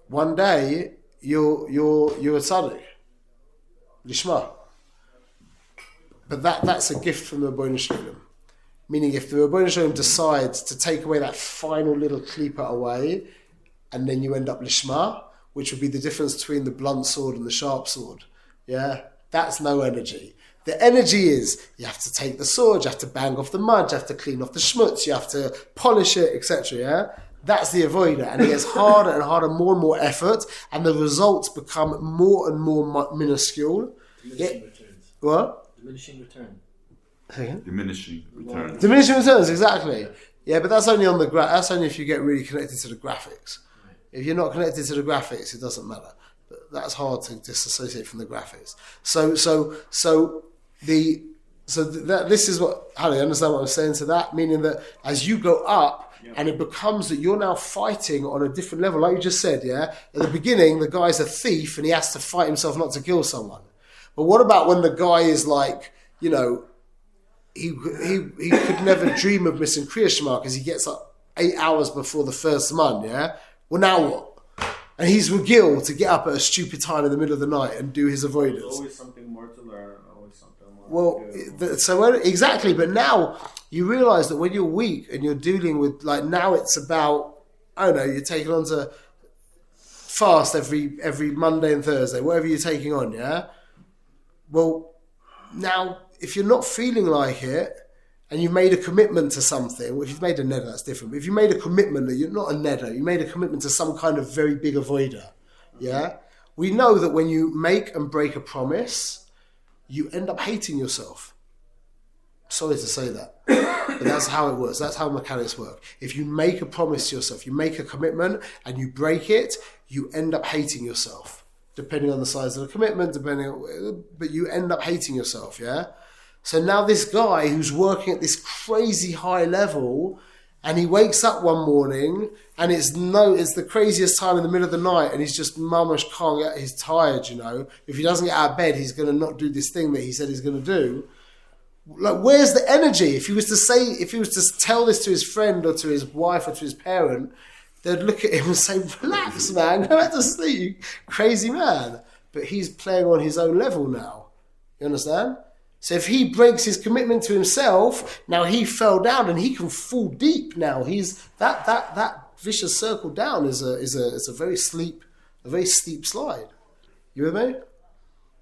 one day you're a tzaddik, lishma. But that's a gift from the Rebbeinu Shalom. Meaning, if the Rebbeinu Shalom decides to take away that final little klipa away, and then you end up lishma, which would be the difference between the blunt sword and the sharp sword. Yeah, that's no energy. The energy is you have to take the sword, you have to bang off the mud, you have to clean off the schmutz, you have to polish it, etc. Yeah, that's the avoider, and it gets harder and harder, more and more effort, and the results become more and more minuscule. Diminishing returns. What? Diminishing return. Diminishing returns. Diminishing returns, exactly. Yeah, but that's only on the that's only if you get really connected to the graphics. Right. If you're not connected to the graphics, it doesn't matter. But that's hard to disassociate from the graphics. So this is what, how do you understand what I'm saying to that? Meaning that as you go up, and it becomes that you're now fighting on a different level, like you just said, yeah? At the beginning, the guy's a thief and he has to fight himself not to kill someone. But what about when the guy is like, you know, he could never dream of missing Kriya Shema because he gets up 8 hours before the first month, yeah? Well, now what? And he's regil to get up at a stupid time in the middle of the night and do his avoidance. There's always something more to learn, always something more exactly, but now you realise that when you're weak and you're dealing with, like, now it's about, I don't know, you're taking on to fast every Monday and Thursday, whatever you're taking on, yeah? Well, now, if you're not feeling like it, and you've made a commitment to something, well, if you've made a neder, that's different. But if you made a commitment that you're not a neder, you made a commitment to some kind of very big avoider, yeah? We know that when you make and break a promise, you end up hating yourself. Sorry to say that, but that's how it works. That's how mechanics work. If you make a promise to yourself, you make a commitment and you break it, you end up hating yourself, depending on the size of the commitment, but you end up hating yourself, yeah? So now this guy who's working at this crazy high level, and he wakes up one morning and it's the craziest time in the middle of the night, and he's just mamash can't get, he's tired, you know. If he doesn't get out of bed, he's going to not do this thing that he said he's going to do. Like, where's the energy? If he was to tell this to his friend or to his wife or to his parent, they'd look at him and say, relax, man, go back to sleep, you crazy man. But he's playing on his own level now. You understand? So if he breaks his commitment to himself, now he fell down and he can fall deep now. He's that vicious circle down is a very steep slide. You with me?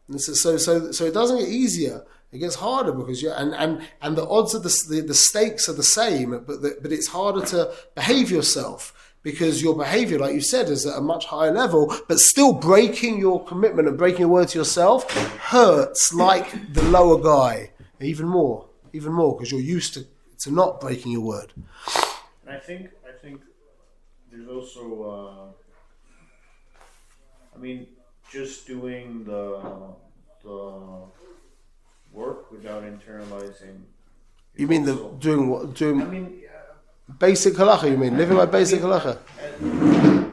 And so it doesn't get easier. It gets harder because and the odds of the stakes are the same, but it's harder to behave yourself. Because your behavior, like you said, is at a much higher level, but still breaking your commitment and breaking your word to yourself hurts like the lower guy. Even more, because you're used to not breaking your word. And I think there's also, just doing the work without internalizing. You mean doing what? Basic halacha, you mean? Living by basic halacha?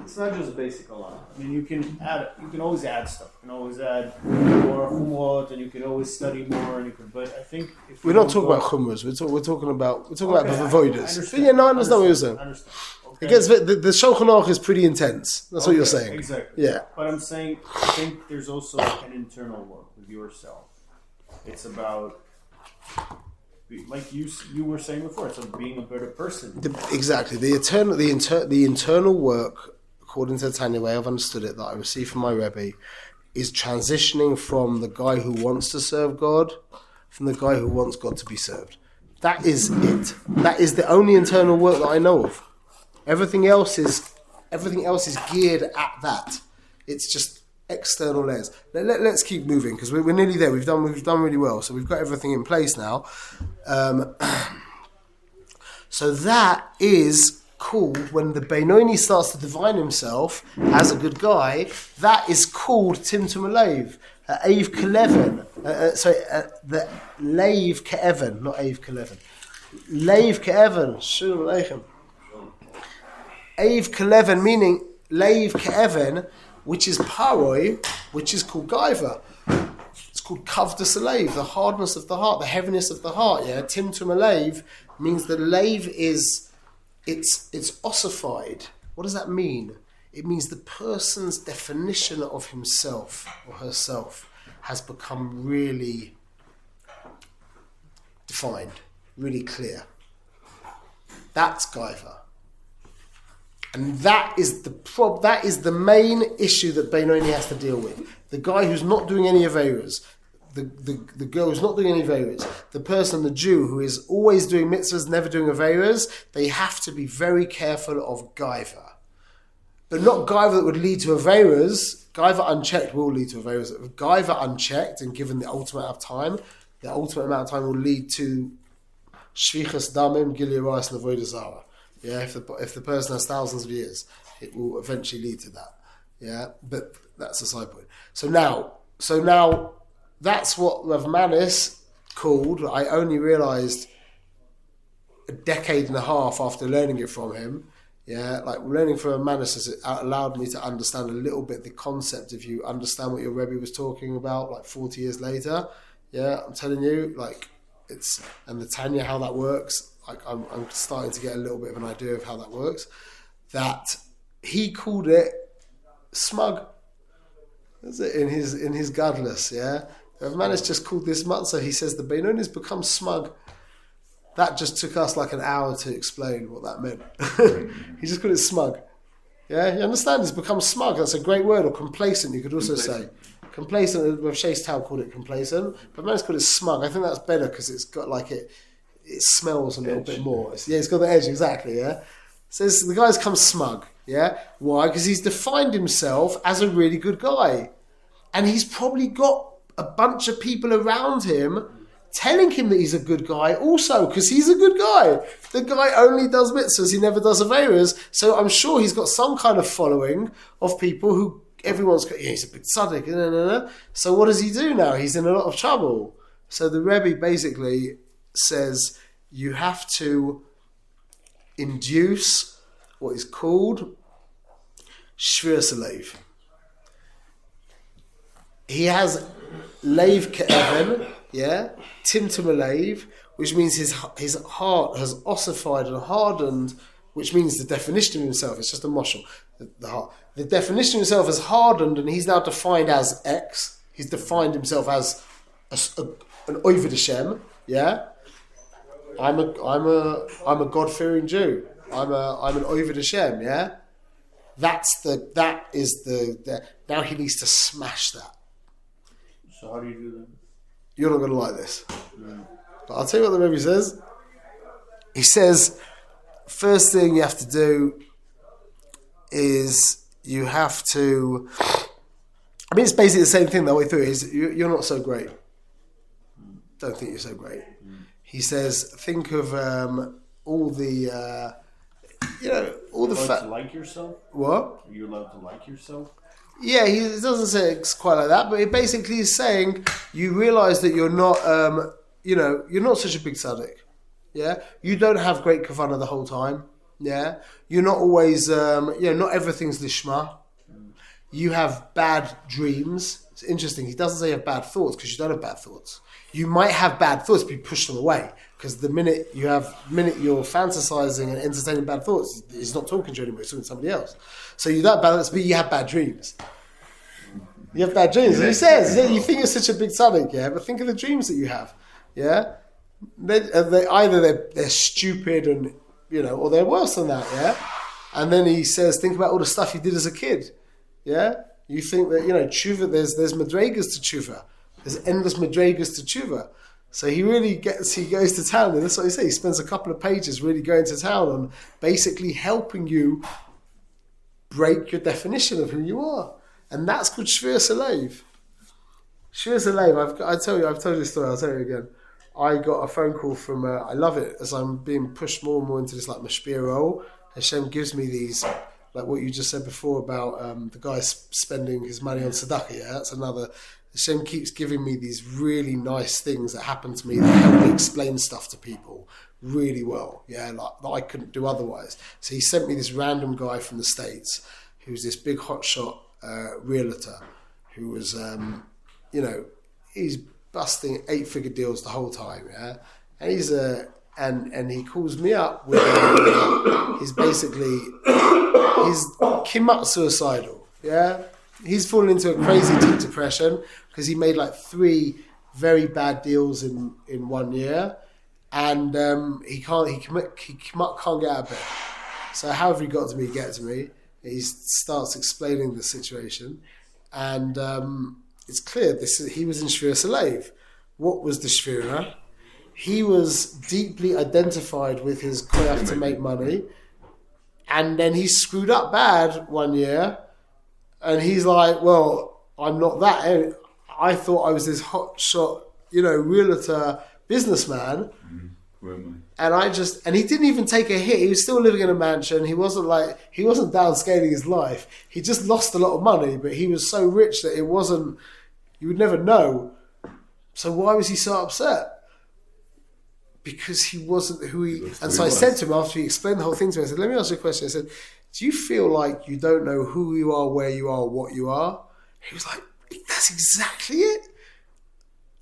It's not just basic halacha. I mean, you can always add stuff. You can always add more chumrot, and you can always study more. But I think if we're not talking about chumras. We're talking about avoiders. Yeah, no, I understand what you're saying. I understand. Okay. It gets the Shulchan Aruch is pretty intense. That's what you're saying. Exactly. Yeah. But I'm saying, I think there's also an internal work with yourself. It's about, like you were saying before, it's about being a better person. Exactly. The internal work, according to the Tanya way I've understood it, that I received from my Rebbe, is transitioning from the guy who wants to serve God, from the guy who wants God to be served. That is it. That is the only internal work that I know of. Everything else is geared at that. It's just external layers. Let's keep moving because we're nearly there. We've done really well. So we've got everything in place now. So that is called, when the Beinoni starts to divine himself as a good guy, that is called Timtum Alev, Eiv Keleven. The Leiv Ke'even, not Eiv Keleven. Leiv Ke'even, Shalom Aleichem. Eiv Keleven, meaning Leiv Ke'even, which is Paroi, which is called Gaiva. It's called Kavdas Alev, the hardness of the heart, the heaviness of the heart. Yeah, Timtum Alev means the Leiv is, it's ossified. What does that mean? It means the person's definition of himself or herself has become really defined, really clear. That's Gaiva. And that is the main issue that Beinoni has to deal with. The guy who's not doing any Aveiras, the girl who's not doing any Aveiras, the person, the Jew, who is always doing mitzvahs, never doing Aveiras, they have to be very careful of Gaiva. But not Gaiva that would lead to Aveiras. Gaiva unchecked will lead to Aveiras. Gaiva unchecked and given the ultimate amount of time will lead to Shvichas Damim, Gilead Rice, and Avodah Zarah. Yeah, if the person has thousands of years, it will eventually lead to that. Yeah, but that's a side point. So now that's what Rav Manis called. I only realised a decade and a half after learning it from him. Yeah, like learning from a man has allowed me to understand a little bit the concept. If you understand what your Rebbe was talking about, like 40 years later, yeah, I'm telling you, like it's and the Tanya, how that works. Like I'm starting to get a little bit of an idea of how that works. That he called it smug. That's it in his godless. Yeah, the man has just called this matzah. He says the Beinonis become smug. That just took us like an hour to explain what that meant. He just called it smug. Yeah, you understand? It's become smug. That's a great word. Or complacent, you could also say. Complacent, Rav Shei's Tal called it complacent, but man's called it smug. I think that's better because it's got like it smells a little bit more. It's got the edge, exactly, yeah? So the guy's come smug, yeah? Why? Because he's defined himself as a really good guy. And he's probably got a bunch of people around him telling him that he's a good guy also, because he's a good guy. The guy only does mitzvahs, he never does averas. So I'm sure he's got some kind of following of people who everyone's got, yeah, he's a big tzaddik. So what does he do now? He's in a lot of trouble. So the Rebbe basically says you have to induce what is called shviras halev. He has leiv ke'even, yeah, timtum halev, which means his heart has ossified and hardened, which means the definition of himself. It's just a moshel. The heart. The definition of himself is hardened, and he's now defined as X. He's defined himself as an Oved Hashem. Yeah, I'm a God-fearing Jew. I'm an Oved Hashem. Yeah, that is the now he needs to smash that. So how do you do that? You're not going to like this. But I'll tell you what the Rebbe says. He says, first thing you have to do is you have to... I mean, it's basically the same thing the way through. Is you're not so great. Don't think you're so great. He says, think of all the... all the... to like yourself? What? Are you allowed to like yourself? Yeah, he doesn't say it's quite like that, but it basically is saying you realise that you're not, you're not such a big tzaddik. Yeah, you don't have great kavanah the whole time. Yeah, you're not always, not everything's lishma. You have bad dreams. It's interesting. He doesn't say you have bad thoughts because you don't have bad thoughts. You might have bad thoughts, but you push them away because the minute you're fantasizing and entertaining bad thoughts, he's not talking to you anymore. He's talking to somebody else. So you don't balance, but you have bad dreams. You have bad dreams. And he says, you think you're such a big tzaddik, yeah, but think of the dreams that you have, yeah. They're stupid and or they're worse than that, yeah. And then he says, think about all the stuff you did as a kid, yeah. You think that tshuva. There's madregas to tshuva. There's endless madregas to tshuva. So he goes to town, and that's what he says. He spends a couple of pages really going to town on basically helping you break your definition of who you are. And that's called shviras halev. Shviras halev, I've told you this story, I'll tell you again. I got a phone call from, I love it, as I'm being pushed more and more into this like mashpia role. Hashem gives me these, like what you just said before about the guy spending his money on tzedakah, yeah, that's another. Hashem keeps giving me these really nice things that happen to me that help me explain stuff to people really well, yeah, like that I couldn't do otherwise. So he sent me this random guy from the States who's this big hotshot realtor who was, he's busting 8-figure deals the whole time, yeah, and he's and he calls me up with he's kimat suicidal, yeah. He's fallen into a crazy deep depression because he made like 3 very bad deals in 1 year, and he can't get out of bed. So however he got to me, he starts explaining the situation, and it's clear he was in shviras halev. What was the shvira? He was deeply identified with his koyach to make money, and then he screwed up bad 1 year. And he's like, well, I'm not that. I thought I was this hotshot, realtor businessman. And he didn't even take a hit. He was still living in a mansion. He wasn't downscaling his life. He just lost a lot of money, but he was so rich that you would never know. So why was he so upset? because he wasn't who he. Because And who so he I said was. to him after he explained the whole thing to me, I said, "Let me ask you a question." I said, "Do you feel like you don't know who you are, where you are, what you are?" He was like, "That's exactly it.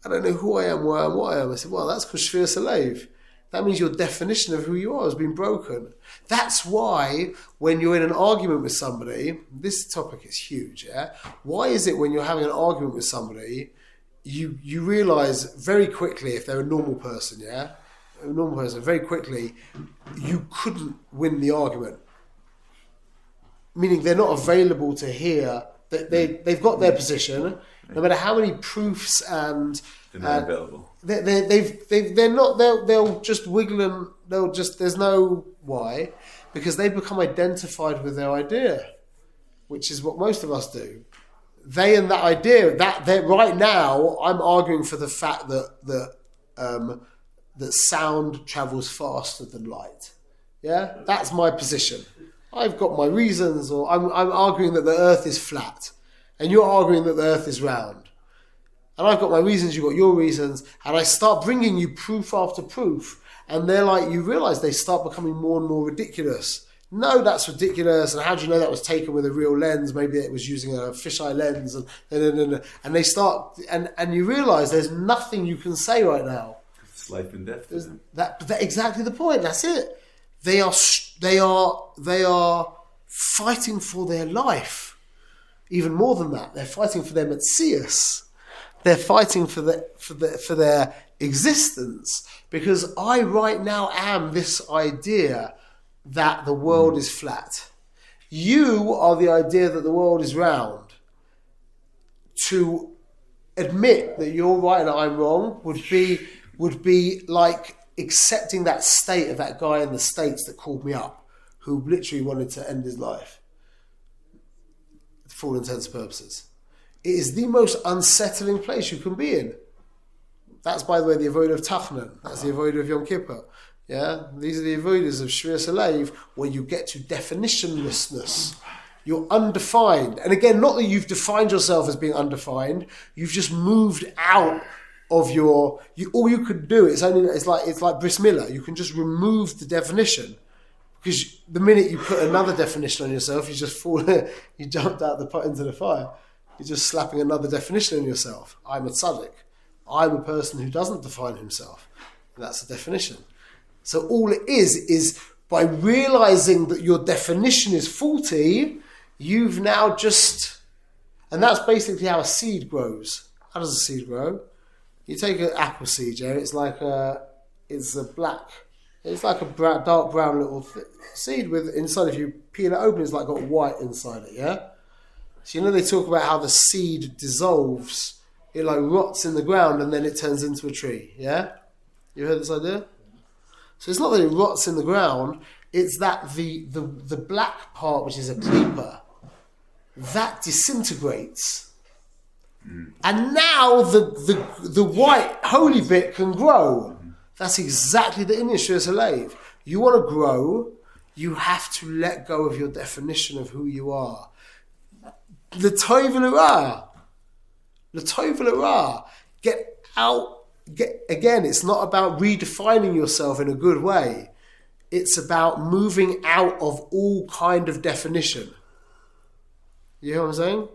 I don't know who I am, where I am, what I am." I said, "Well, that's because Shvir Salev. That means your definition of who you are has been broken. That's why when you're in an argument with somebody, this topic is huge, yeah? Why is it when you're having an argument with somebody, you realise very quickly, if they're a normal person, yeah? A normal person, very quickly, you couldn't win the argument. Meaning they're not available to hear, they've got their position, no matter how many proofs and... They're not available. They'll just wiggle and there's no why, because they become identified with their idea, which is what most of us do. They and that idea, that right now, I'm arguing for the fact that sound travels faster than light. Yeah, that's my position. I've got my reasons, or I'm arguing that the Earth is flat, and you're arguing that the Earth is round. And I've got my reasons, you've got your reasons, and I start bringing you proof after proof, and they're like, you realise they start becoming more and more ridiculous. No, that's ridiculous, and how do you know that was taken with a real lens? Maybe it was using a fisheye lens, and they start, and you realise there's nothing you can say right now. It's life and death. That exactly the point. That's it. They are fighting for their life. Even more than that, they're fighting for their Metzius. They're fighting for their existence, because I right now am this idea that the world is flat. You are the idea that the world is round. To admit that you're right and I'm wrong would be like accepting that state of that guy in the States that called me up, who literally wanted to end his life, for all intents and purposes. It is the most unsettling place you can be in. That's, by the way, the avodah of Tachnan. That's the avodah of Yom Kippur. Yeah, these are the avodas of Shvir Salev, where you get to definitionlessness. You're undefined, and again, not that you've defined yourself as being undefined. You've just moved out of your. All you could do it's like bris milah. You can just remove the definition, because the minute you put another definition on yourself, you just fall. You jumped out the pot into the fire. You're just slapping another definition on yourself. I'm a tzaddik. I'm a person who doesn't define himself. And that's the definition. So all it is by realizing that your definition is faulty, you've now just... And that's basically how a seed grows. How does a seed grow? You take an apple seed, yeah? It's like a dark brown little seed with inside. If you peel it open, it's like got white inside it, yeah? So they talk about how the seed dissolves, it like rots in the ground and then it turns into a tree, yeah? You heard this idea? So it's not that it rots in the ground, it's that the black part, which is a klipa, that disintegrates. And now the white holy bit can grow. That's exactly the Indian Shvir Salev. You want to grow, you have to let go of your definition of who you are. L'tov v'lerah. L'tov v'lerah. Get out. Again, it's not about redefining yourself in a good way. It's about moving out of all kind of definition. You know what I'm saying?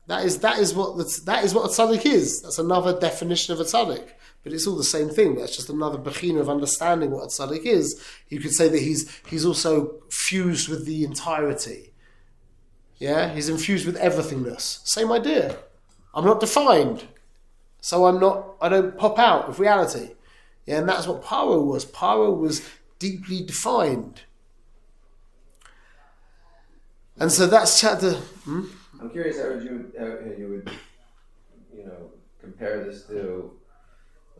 That is what a tzaddik is. That's another definition of a tzaddik. But it's all the same thing. That's just another bechina of understanding what a tzaddik is. You could say that he's also fused with the entirety. Yeah, he's infused with everythingness. Same idea. I'm not defined, so I don't pop out of reality. Yeah, and that's what Paro was. Paro was deeply defined. And so that's chapter... I'm curious how you would, compare this to,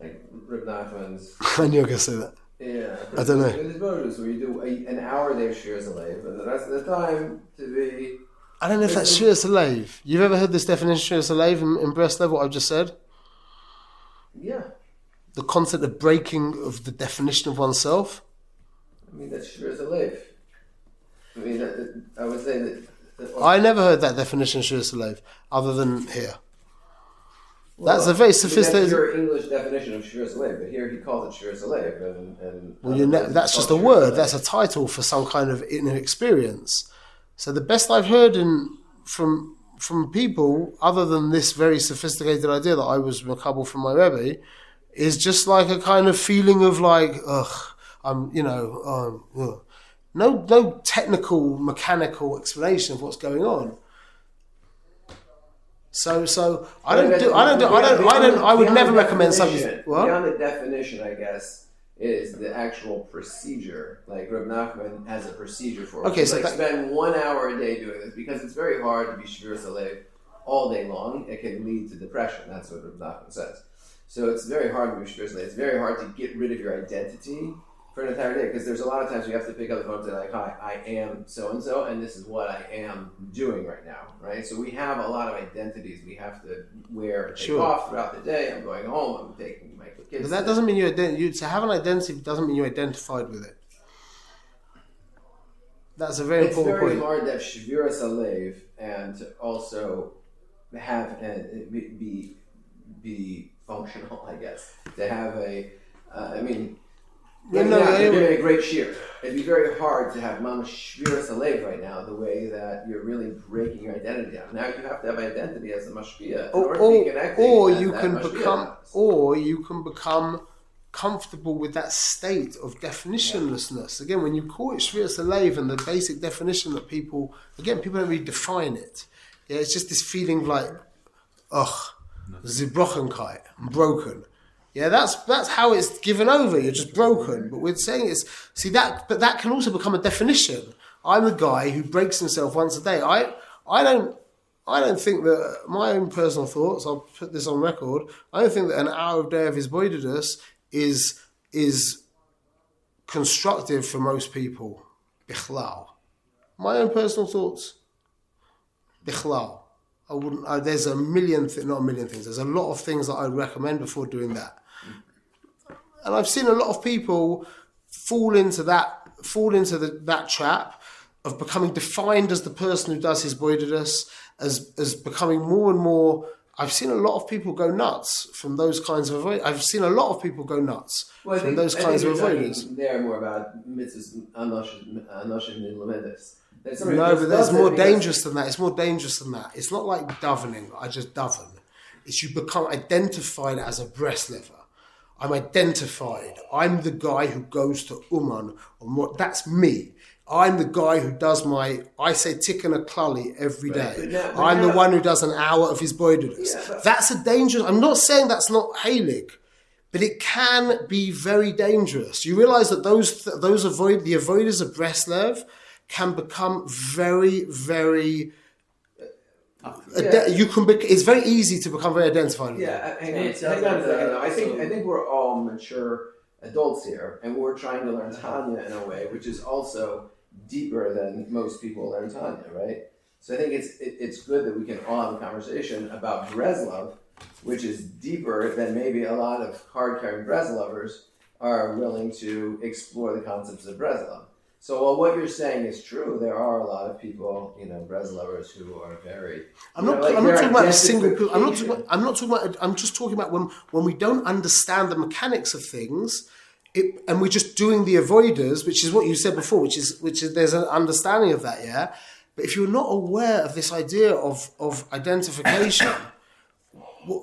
like, Reb Nachman's... I knew you were going to say that. Yeah. I don't know. There's bonus where you do an hour a day of Shir Salev, and the rest of the time to be... I don't know if that's Shir Salev. You've ever heard this definition of Shir Salev in Breslev, what I've just said? Yeah. The concept of breaking of the definition of oneself? I mean, that's Shir Salev. I mean, I would say that... I never heard that definition of Shir Salev, other than here. That's a very That's sophisticated. your English definition of Shviras Alev, but here he calls it Shviras Alev, and Well, that's just a word. That's a title for some kind of inner experience. So the best I've heard from people, other than this very sophisticated idea that I was makabel from my Rebbe, is just like a kind of feeling of like, no technical, mechanical explanation of what's going on. So I would never recommend something. What? Beyond the definition, I guess, is the actual procedure. Like Reb Nachman has a procedure for it. Okay, so spend 1 hour a day doing this because it's very hard to be Shviras Alev all day long. It can lead to depression. That's what Reb Nachman says. So it's very hard to be Shviras Alev. It's very hard to get rid of your identity for an entire day, because there's a lot of times you have to pick up the phone and say like, hi, I am so-and-so, and this is what I am doing right now, right? So we have a lot of identities we have to wear and take off throughout the day. I'm going home, I'm taking my kids. But that doesn't mean to have an identity doesn't mean you're identified with it. That's a very important point. It's very hard to have Shviras Alev and to also have and be functional, I guess. To have you're doing a great shear. It'd be very hard to have Mama Shviras Alev right now, the way that you're really breaking your identity down. Now you have to have identity as a mashpia in order to be connected. Or you can become comfortable with that state of definitionlessness. Again, when you call it Shviras Alev and the basic definition that people don't really define it. Yeah, it's just this feeling of like, Zibrochenkite, I'm broken. Yeah, that's how it's given over. You're just broken. But we're saying but that can also become a definition. I'm the guy who breaks himself once a day. I don't think that my own personal thoughts, I'll put this on record, I don't think that an hour of day of his boydedus is constructive for most people. Bichlal. My own personal thoughts. Bichlal. There's not a million things. There's a lot of things that I would recommend before doing that. And I've seen a lot of people fall into that trap of becoming defined as the person who does his boydedus, as becoming more and more. I've seen a lot of people go nuts from those kinds of avoiders. I've seen a lot of people go nuts from those kinds of avoiders. They're more about mitzvahs anoshim nilumedes. No, but there's more dangerous than that. It's more dangerous than that. It's not like davening. I just daven. It's you become identified as a Breslever. I'm identified. I'm the guy who goes to Uman. That's me. I'm the guy who does I say tikkun a klali every day. I'm the one who does an hour of his boydedus. That's a dangerous. I'm not saying that's not heilig, but it can be very dangerous. You realize that the avoiders of Breslev can become very, very. It's very easy to become very identified with. Yeah, hang on a second. I think we're all mature adults here, and we're trying to learn Tanya in a way which is also deeper than most people learn Tanya, right? So I think it's good that we can all have a conversation about Breslov, which is deeper than maybe a lot of card-carrying Breslovers are willing to explore the concepts of Breslov. So while what you're saying is true, there are a lot of people, Breslovers who are very. I'm not talking about a single people. I'm just talking about when we don't understand the mechanics of things, and we're just doing the avoiders, which is what you said before, which is there's an understanding of that, yeah. But if you're not aware of this idea of identification,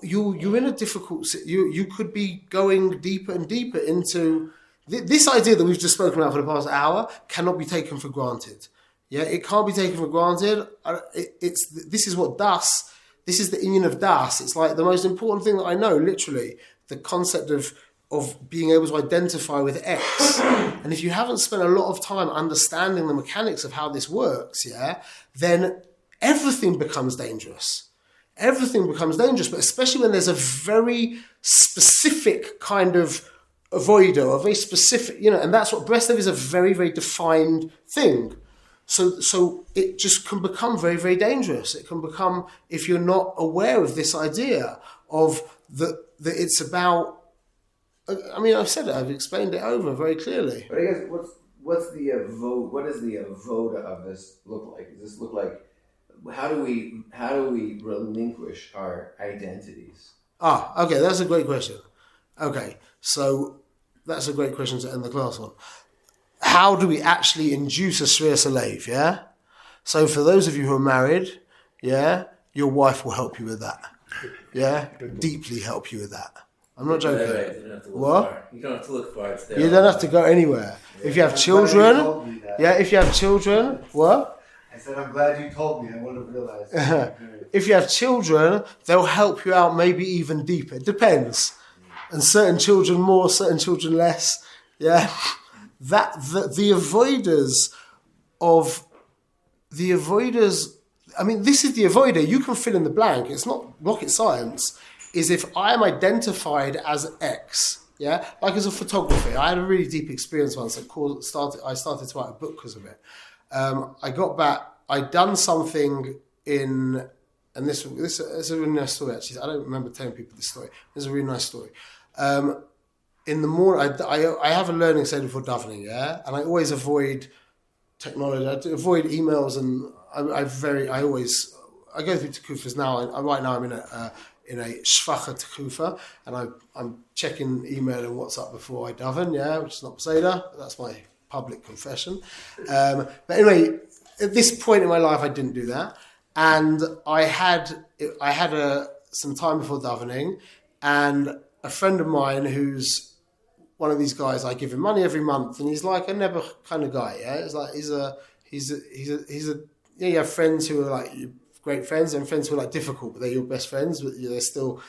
you're in a difficult. You could be going deeper and deeper into. This idea that we've just spoken about for the past hour cannot be taken for granted. Yeah, it can't be taken for granted. This is what das. This is the inyan of das. It's like the most important thing that I know. Literally, the concept of being able to identify with X. And if you haven't spent a lot of time understanding the mechanics of how this works, yeah, then everything becomes dangerous. Everything becomes dangerous, but especially when there's a very specific kind of avoider, a very specific, and that's what Breslev is, a very, very defined thing. So it just can become very, very dangerous. It can become, if you're not aware of this idea of that it's about. I mean, I've said it. I've explained it over very clearly. But I guess what does the avoda of this look like? Does this look like how do we relinquish our identities? Okay, that's a great question. Okay, so that's a great question to end the class on. How do we actually induce a shvir salev, yeah? So for those of you who are married, yeah, your wife will help you with that. Yeah? Deeply help you with that. I'm not joking. Right. You don't have to look What? far. You don't have to look far. It's there. You don't have to go anywhere. If you have children, if you have children, what? I said, I'm glad you told me. I would have realized. If you have children, they'll help you out maybe even deeper. It depends. And certain children more, certain children less. Yeah. The avoiders, I mean, this is the avoider. You can fill in the blank. It's not rocket science. Is if I am identified as X, yeah? Like as a photographer, I had a really deep experience once. I started to write a book because of it. I got back, I'd done something in, and this is a really nice story actually. I don't remember telling people this story. It's a really nice story. In the morning, I have a learning session for davening, yeah? And I always avoid technology. I avoid emails, and I go through tekufas now. Right now I'm in a shvacha tekufa, and I'm checking email and WhatsApp before I daven, yeah, which is not Peseda. That's my public confession. But anyway, at this point in my life, I didn't do that, and I had some time before davening, and a friend of mine who's one of these guys, I give him money every month, and he's like a never kind of guy. Yeah, it's like you have friends who are like great friends, and friends who are like difficult, but they're your best friends, but they're still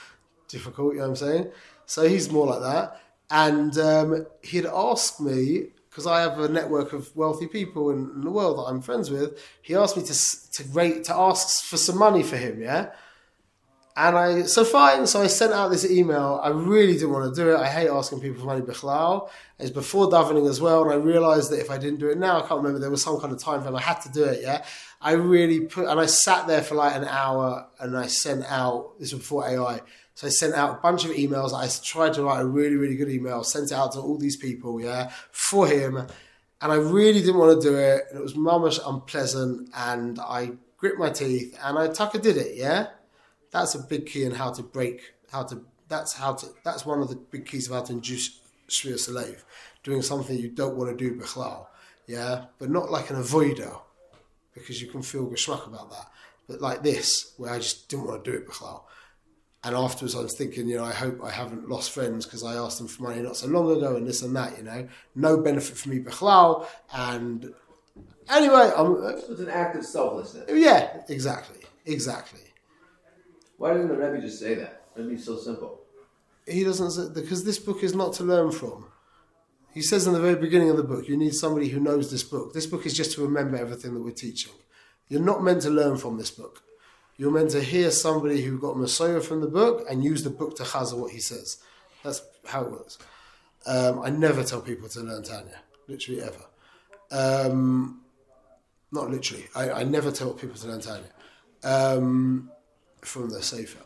difficult. You know what I'm saying? So he's more like that, and he'd asked me, because I have a network of wealthy people in the world that I'm friends with. He asked me to ask for some money for him. Yeah. And so I sent out this email. I really didn't want to do it. I hate asking people for money bichlal. It's before davening as well, and I realised that if I didn't do it now, I can't remember, there was some kind of time frame. I had to do it, yeah? I sat there for like an hour, and I sent out, this was before AI, so I sent out a bunch of emails. I tried to write a really, really good email, sent it out to all these people, yeah, for him, and I really didn't want to do it, and it was mamash unpleasant, and I grit my teeth, and I did it, yeah? That's a big key in that's one of the big keys of how to induce shvir salev, doing something you don't want to do bichlal, yeah, but not like an avoider, because you can feel geschmack about that, but like this, where I just didn't want to do it bichlal, and afterwards I was thinking, I hope I haven't lost friends because I asked them for money not so long ago, and this and that, no benefit for me bichlal, and anyway, So it's an act of selflessness. Yeah, exactly. Why didn't the Rebbe just say that? It'd be so simple. He doesn't say, because this book is not to learn from. He says in the very beginning of the book, you need somebody who knows this book. This book is just to remember everything that we're teaching. You're not meant to learn from this book. You're meant to hear somebody who got Messiah from the book and use the book to chazal what he says. That's how it works. I never tell people to learn Tanya, literally ever. Not literally. I never tell people to learn Tanya. From the Sefer.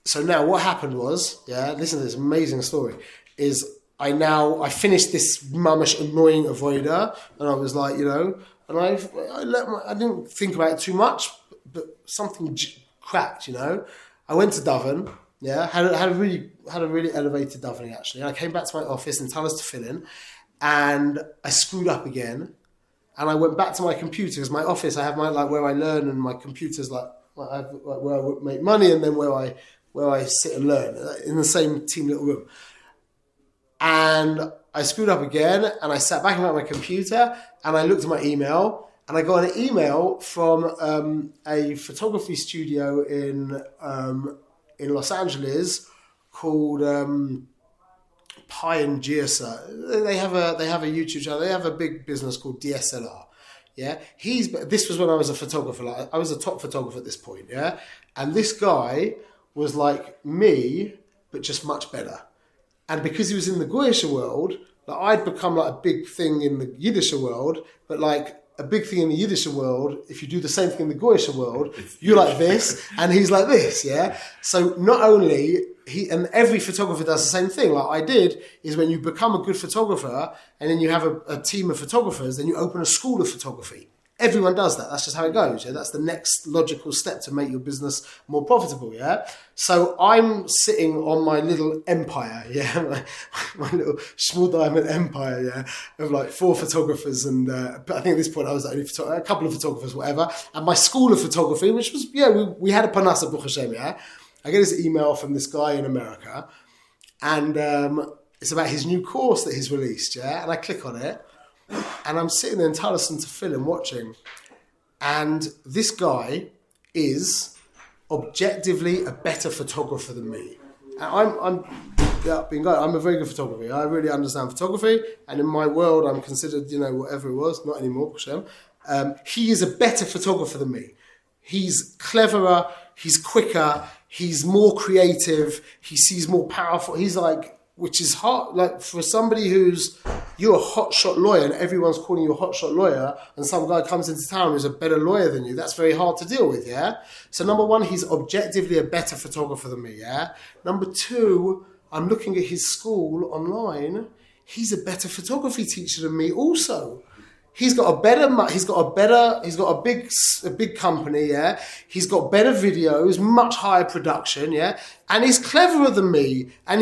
So now what happened was, listen to this amazing story, is I finished this mamish annoying avoider, and I was like, and I didn't think about it too much, but something cracked, I went to daven, had a really elevated davening actually, and I came back to my office and told us to fill in, and I screwed up again, and I went back to my computer, because my office, I have my where I learn, and my computer's where I make money, and then where I sit and learn in the same team little room. And I screwed up again, and I sat back at my computer, and I looked at my email, and I got an email from a photography studio in Los Angeles called Pi and Geosa. They have a YouTube channel. They have a big business called DSLR. Yeah, this was when I was a photographer. I was a top photographer at this point. Yeah, and this guy was like me, but just much better. And because he was in the Goyish world, I'd become like a big thing in the Yiddish world. But like a big thing in the Yiddish world, if you do the same thing in the Goyish world, you're like this, and he's like this. Yeah. So not only and every photographer does the same thing, like I did, is when you become a good photographer and then you have a team of photographers, then you open a school of photography. Everyone does that. That's just how it goes. Yeah, that's the next logical step to make your business more profitable. Yeah. So I'm sitting on my little empire. Yeah, my little small diamond empire. Yeah, of like 4 photographers, and but I think at this point I was only a couple of photographers, whatever. And my school of photography, which was we had a panasa Baruch Hashem. Yeah, I get this email from this guy in America, and it's about his new course that he's released. Yeah, and I click on it. And I'm sitting there in Tallison to film watching, and this guy is objectively a better photographer than me. And I'm a very good photographer. I really understand photography, and in my world, I'm considered, whatever it was, not anymore. He is a better photographer than me. He's cleverer. He's quicker. He's more creative. He sees more powerful. He's like. Which is hard, like for somebody you're a hotshot lawyer and everyone's calling you a hotshot lawyer, and some guy comes into town who's a better lawyer than you, that's very hard to deal with, yeah? So number one, he's objectively a better photographer than me, yeah? Number two, I'm looking at his school online, he's a better photography teacher than me also. He's got a big company, yeah. He's got better videos, much higher production, yeah. And he's cleverer than me. And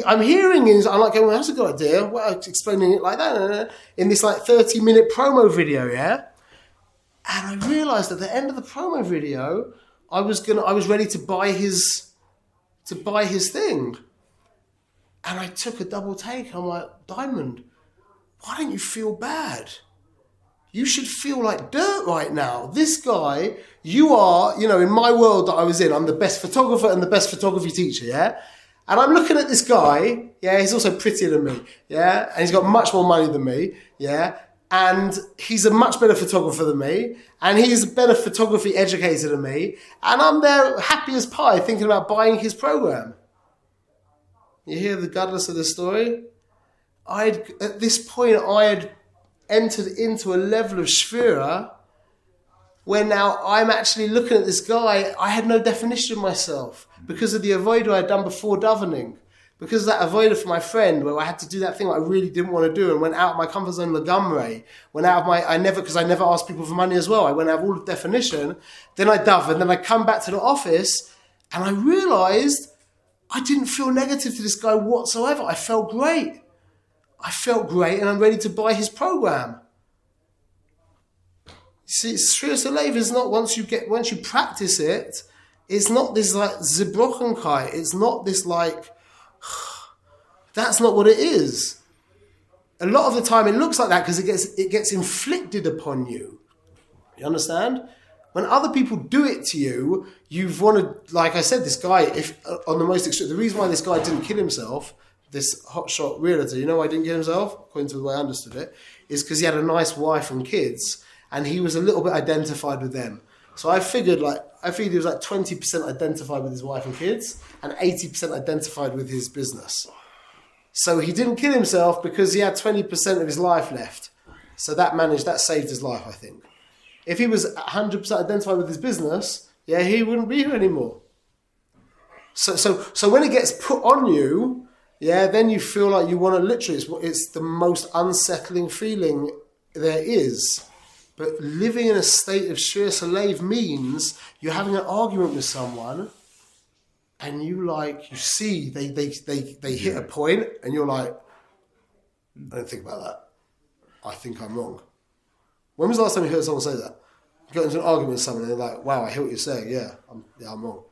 I'm hearing him, I'm like, well, that's a good idea. Well, explaining it like that in this like 30-minute promo video, yeah. And I realised at the end of the promo video, I was ready to buy his thing. And I took a double take. I'm like, Diamond, why don't you feel bad? You should feel like dirt right now. This guy, you are, in my world that I was in, I'm the best photographer and the best photography teacher, yeah? And I'm looking at this guy, yeah, he's also prettier than me, yeah? And he's got much more money than me, yeah? And he's a much better photographer than me, and he's a better photography educator than me, and I'm there happy as pie thinking about buying his program. You hear the godless of the story? At this point, I had entered into a level of shvira where now I'm actually looking at this guy. I had no definition of myself because of the avodah I had done before davening, because of that avodah for my friend where I had to do that thing I really didn't want to do and went out of my comfort zone legamrei, because I never asked people for money as well. I went out of all of definition. Then I daven, then I come back to the office and I realized I didn't feel negative to this guy whatsoever. I felt great. And I'm ready to buy his program. You see, Shviras Halev is not once you practice it, it's not this like Zebrochenkeit. It's not this like, that's not what it is. A lot of the time it looks like that because it gets inflicted upon you. You understand? When other people do it to you, you've wanted, like I said, this guy, on the most extreme, the reason why this guy didn't kill himself, this hotshot realtor, you know why he didn't kill himself, according to the way I understood it, is because he had a nice wife and kids, and he was a little bit identified with them. So I figured he was like 20% identified with his wife and kids, and 80% identified with his business. So he didn't kill himself because he had 20% of his life left. So that saved his life, I think. If he was 100% identified with his business, yeah, he wouldn't be here anymore. So when it gets put on you, yeah, then you feel like you want to literally, it's the most unsettling feeling there is. But living in a state of Shviras Halev means you're having an argument with someone and you see they hit a point and you're like, I don't think about that. I think I'm wrong. When was the last time you heard someone say that? You got into an argument with someone and they're like, wow, I hear what you're saying. Yeah, I'm wrong.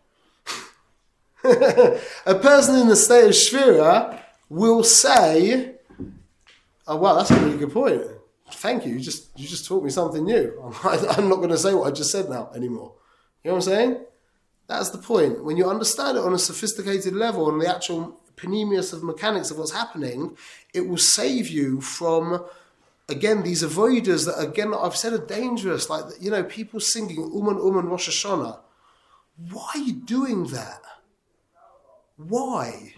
A person in the state of Shvira will say, oh wow, that's a really good point. Thank you. You just taught me something new. I'm not going to say what I just said now anymore. You know what I'm saying? That's the point. When you understand it on a sophisticated level, on the actual panemius of mechanics of what's happening, it will save you from, again, these avoiders that, again, I've said are dangerous. Like, people singing Uman Rosh Hashanah. Why are you doing that? Why?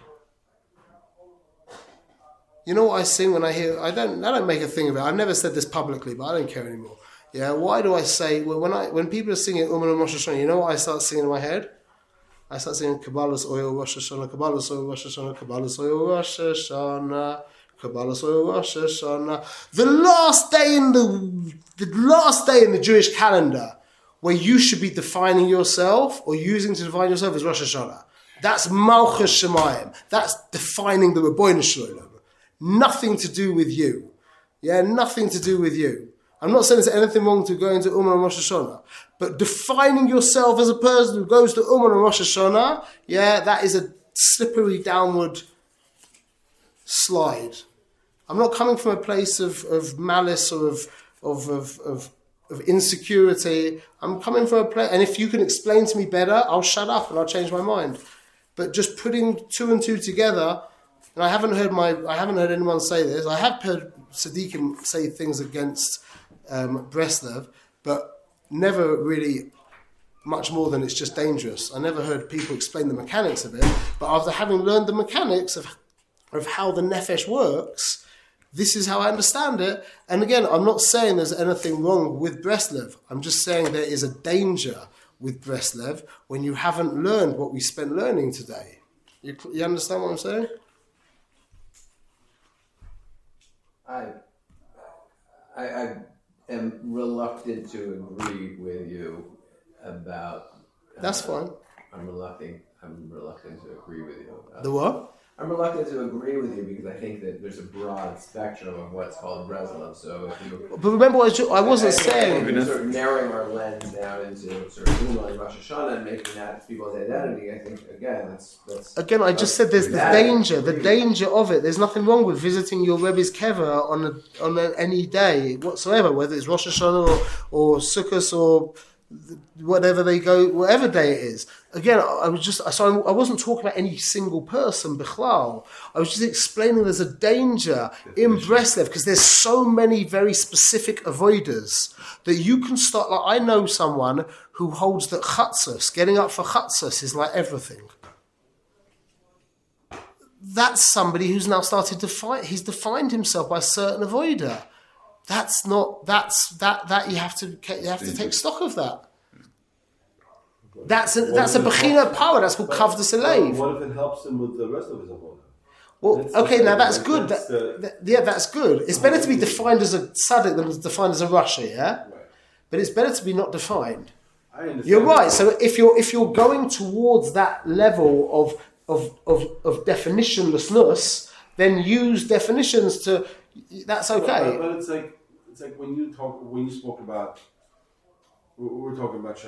You know what I sing when I hear? I don't make a thing of it. I've never said this publicly, but I don't care anymore. Yeah. Why do I say when people are singing Uman Rosh Hashanah? You know what I start singing in my head? I start singing Kabbalah's Oil Rosh Hashanah, Kabbalah's Oil Rosh Hashanah, Kabbalah's Oil Rosh Hashanah. Kabbalah Soil Rosh Hashanah. The last day in the Jewish calendar where you should be defining yourself or using to define yourself is Rosh Hashanah. That's Malchus Shemayim. That's defining the Rebbeinu Shalom. Nothing to do with you. Yeah, nothing to do with you. I'm not saying there's anything wrong to going to Uman on Rosh Hashanah, but defining yourself as a person who goes to Uman on Rosh Hashanah, yeah, that is a slippery downward slide. I'm not coming from a place of malice or of insecurity. I'm coming from a place, and if you can explain to me better, I'll shut up and I'll change my mind. But just putting two and two together, and I haven't heard anyone say this. I have heard Tzaddikim say things against Breslev, but never really much more than it's just dangerous. I never heard people explain the mechanics of it, but after having learned the mechanics of how the nefesh works, this is how I understand it. And again, I'm not saying there's anything wrong with Breslev. I'm just saying there is a danger with Breslev when you haven't learned what we spent learning today. You understand what I'm saying? I am reluctant to agree with you about. That's fine. I'm reluctant to agree with you. The what? I'm reluctant to agree with you because I think that there's a broad spectrum of what's called Breslov. So if you, but remember, I wasn't saying. We're sort of narrowing our lens down into sort of Uman and Rosh Hashanah and making that people's identity. I think again, that's again. I just said there's the danger of it. There's nothing wrong with visiting your Rebbe's kever on any day whatsoever, whether it's Rosh Hashanah or Sukkot or whatever they go, whatever day it is. Again, I wasn't talking about any single person, Bichlal. I was just explaining there's a danger in Breslev because there's so many very specific avoiders that you can start. Like I know someone who holds that chatzos, getting up for chatzos is like everything. That's somebody who's now started to fight. He's defined himself by a certain avoider. That you have to take stock of that. That's a bechina power. That's called kav d'selev. What if it helps him with the rest of his avodah? Well, okay, now that's good. That's good. It's better to be defined as a tzaddik than defined as a rasha, yeah. Right. But it's better to be not defined. I understand. You're right. So if you're going towards that level of definitionlessness, then use definitions to. That's okay. But it's like when you spoke about, we're talking about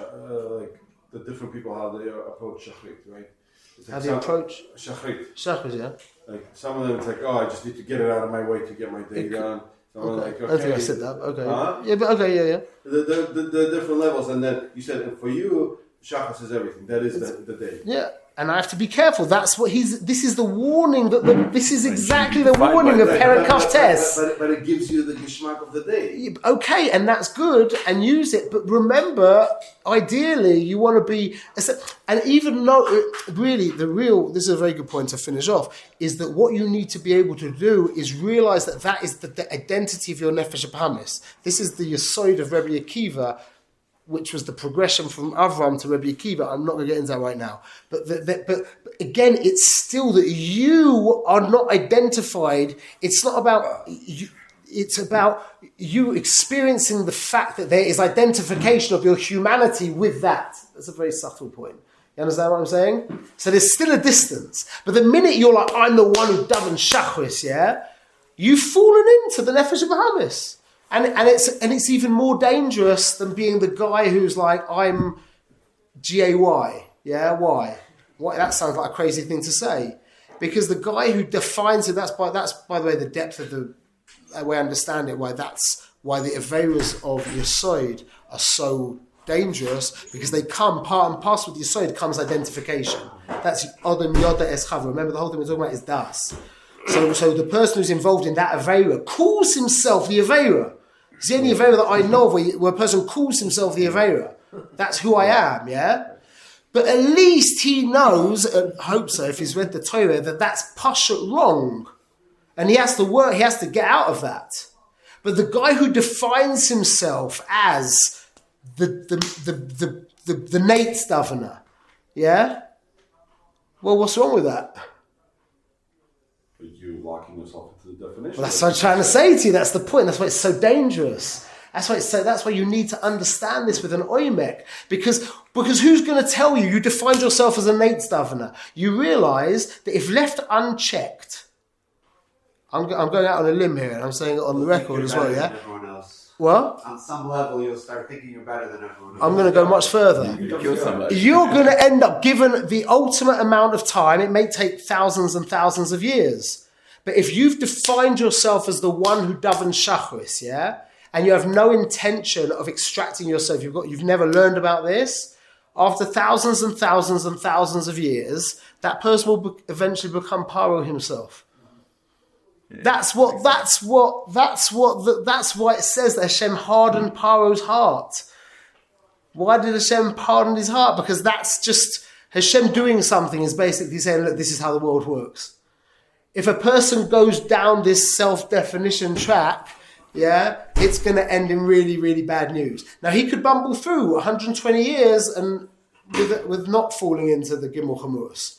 like the different people how they approach shachrit, right? Like how they approach shachrit, yeah. Like some of them, it's like, oh, I just need to get it out of my way to get my day done. Some okay. I don't think I said that. Okay. Yeah, but okay, yeah. The different levels, and then you said for you, shachas is everything. That is the day. Yeah. And I have to be careful. That's what this is the warning this is exactly the warning of Perek Kaf Tes. But it gives you the geschmack of the day. Okay, and that's good, and use it. But remember, ideally, you want to be, and even though this is a very good point to finish off, is that what you need to be able to do is realize that is the identity of your nefesh habahamis. This is the yesod of Rebbe Akiva, which was the progression from Avram to Rebbe Akiva. I'm not going to get into that right now. But again, it's still that you are not identified. It's not about you. It's about you experiencing the fact that there is identification of your humanity with that. That's a very subtle point. You understand what I'm saying? So there's still a distance. But the minute you're like, I'm the one who davened shachris, yeah, you've fallen into the nefesh habahamis. And it's even more dangerous than being the guy who's like, I'm GAY. Yeah, why? That sounds like a crazy thing to say. Because the guy who defines it, that's by the way the depth of the way I understand it, why the Averas of Yesod are so dangerous, because they come part and parcel with Yesod comes identification. That's Odom Yoda Eschav. Remember the whole thing we're talking about is Das. So the person who's involved in that Avera calls himself the Avera. It's the only Avera that I know of where a person calls himself the Avera. That's who I am, yeah? But at least he knows, and hope so, if he's read the Torah, that that's pashut wrong. And he has to work, he has to get out of that. But the guy who defines himself as the Nate Davener, yeah? Well, what's wrong with that? You locking yourself into the definition. Well, that's what I'm trying to say to you. That's the point. That's why it's so dangerous. That's why you need to understand this with an oimek. Because who's going to tell you? You defined yourself as a Nate's Davener. You realise that if left unchecked, I'm going out on a limb here, and I'm saying it on the record as well, yeah? Everyone else. What? On some level, you'll start thinking you're better than everyone else. I'm going to go much further. You kill somebody. You're going to end up, given the ultimate amount of time, it may take thousands and thousands of years. But if you've defined yourself as the one who davens Shachris, yeah? And you have no intention of extracting yourself, you've never learned about this, after thousands and thousands and thousands of years, that person will eventually become Paro himself. Yeah, that's why it says that Hashem hardened Paro's heart. Why did Hashem harden his heart? Because that's just Hashem doing something is basically saying, look, this is how the world works. If a person goes down this self-definition track, yeah, it's going to end in really, really bad news. Now, he could bumble through 120 years and with not falling into the Gimel Chamuros.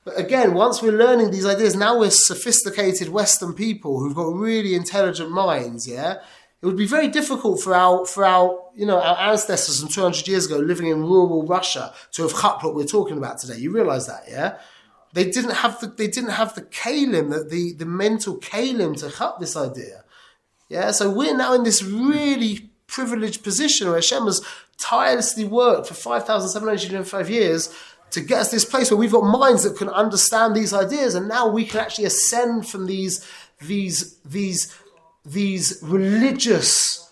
But again, once we're learning these ideas, now we're sophisticated Western people who've got really intelligent minds, yeah? It would be very difficult for our ancestors from 200 years ago living in rural Russia to have cut what we're talking about today. You realise that, yeah? They didn't have the kalim, the mental kalim to cut this idea. Yeah, so we're now in this really privileged position where Hashem has tirelessly worked for 5,705 years to get us this place where we've got minds that can understand these ideas, and now we can actually ascend from these religious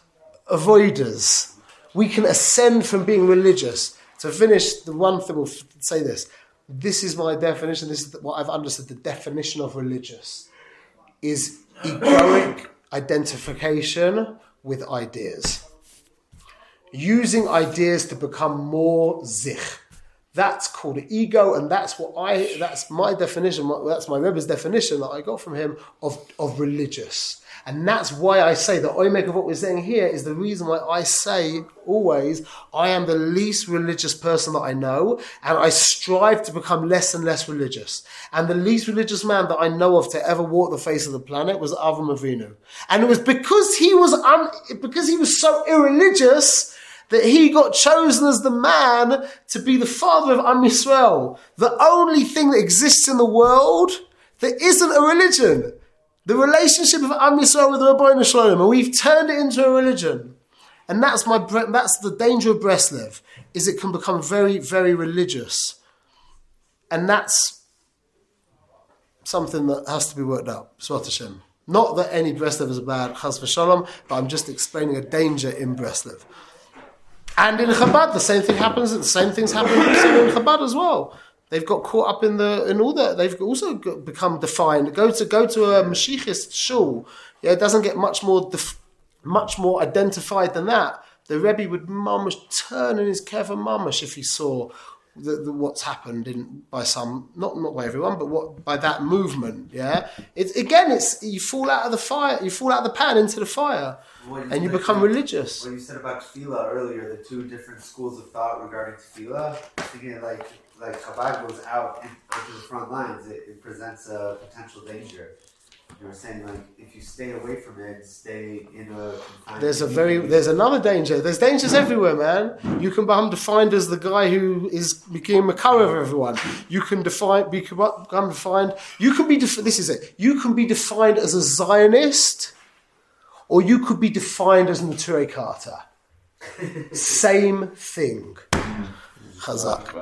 avoiders. We can ascend from being religious. To finish, the one thing we'll say this. This is my definition. This is what I've understood. The definition of religious is egoic identification with ideas. Using ideas to become more zich. That's called ego, and that's my definition, that's my Rebbe's definition that I got from him of religious. And that's why I say the oimek of what we're saying here is the reason why I say always, I am the least religious person that I know, and I strive to become less and less religious. And the least religious man that I know of to ever walk the face of the planet was Avram Avinu. And it was because he was so irreligious that he got chosen as the man to be the father of Am Yisrael. The only thing that exists in the world that isn't a religion. The relationship of Am Yisrael with the Rabbeinu Shalom, and we've turned it into a religion. And that's the danger of Breslev, is it can become very, very religious. And that's something that has to be worked out. Swat Hashem. Not that any Breslev is bad, Chas v'Shalom, but I'm just explaining a danger in Breslev. And in Chabad, the same thing happens. The same things happen in Chabad as well. They've got caught up in all that. They've also become defined. Go to a Mashiachist shul. Yeah, it doesn't get much more identified than that. The Rebbe would mamash turn in his kever mamash if he saw what's happened by some, not by everyone, but by that movement. Yeah, it's you fall out of the fire. You fall out of the pan into the fire. And you become religious. When you said about tefillah earlier, the two different schools of thought regarding tefillah, thinking like Chabad goes out into the front lines, it presents a potential danger. You were saying like if you stay away from it, stay in a confined there's another danger. There's dangers everywhere, man. You can become defined as the guy who is becoming Makar of everyone. You can become defined. You can be this is it. You can be defined as a Zionist, or you could be defined as Naturei Carter. Same thing. Chazak.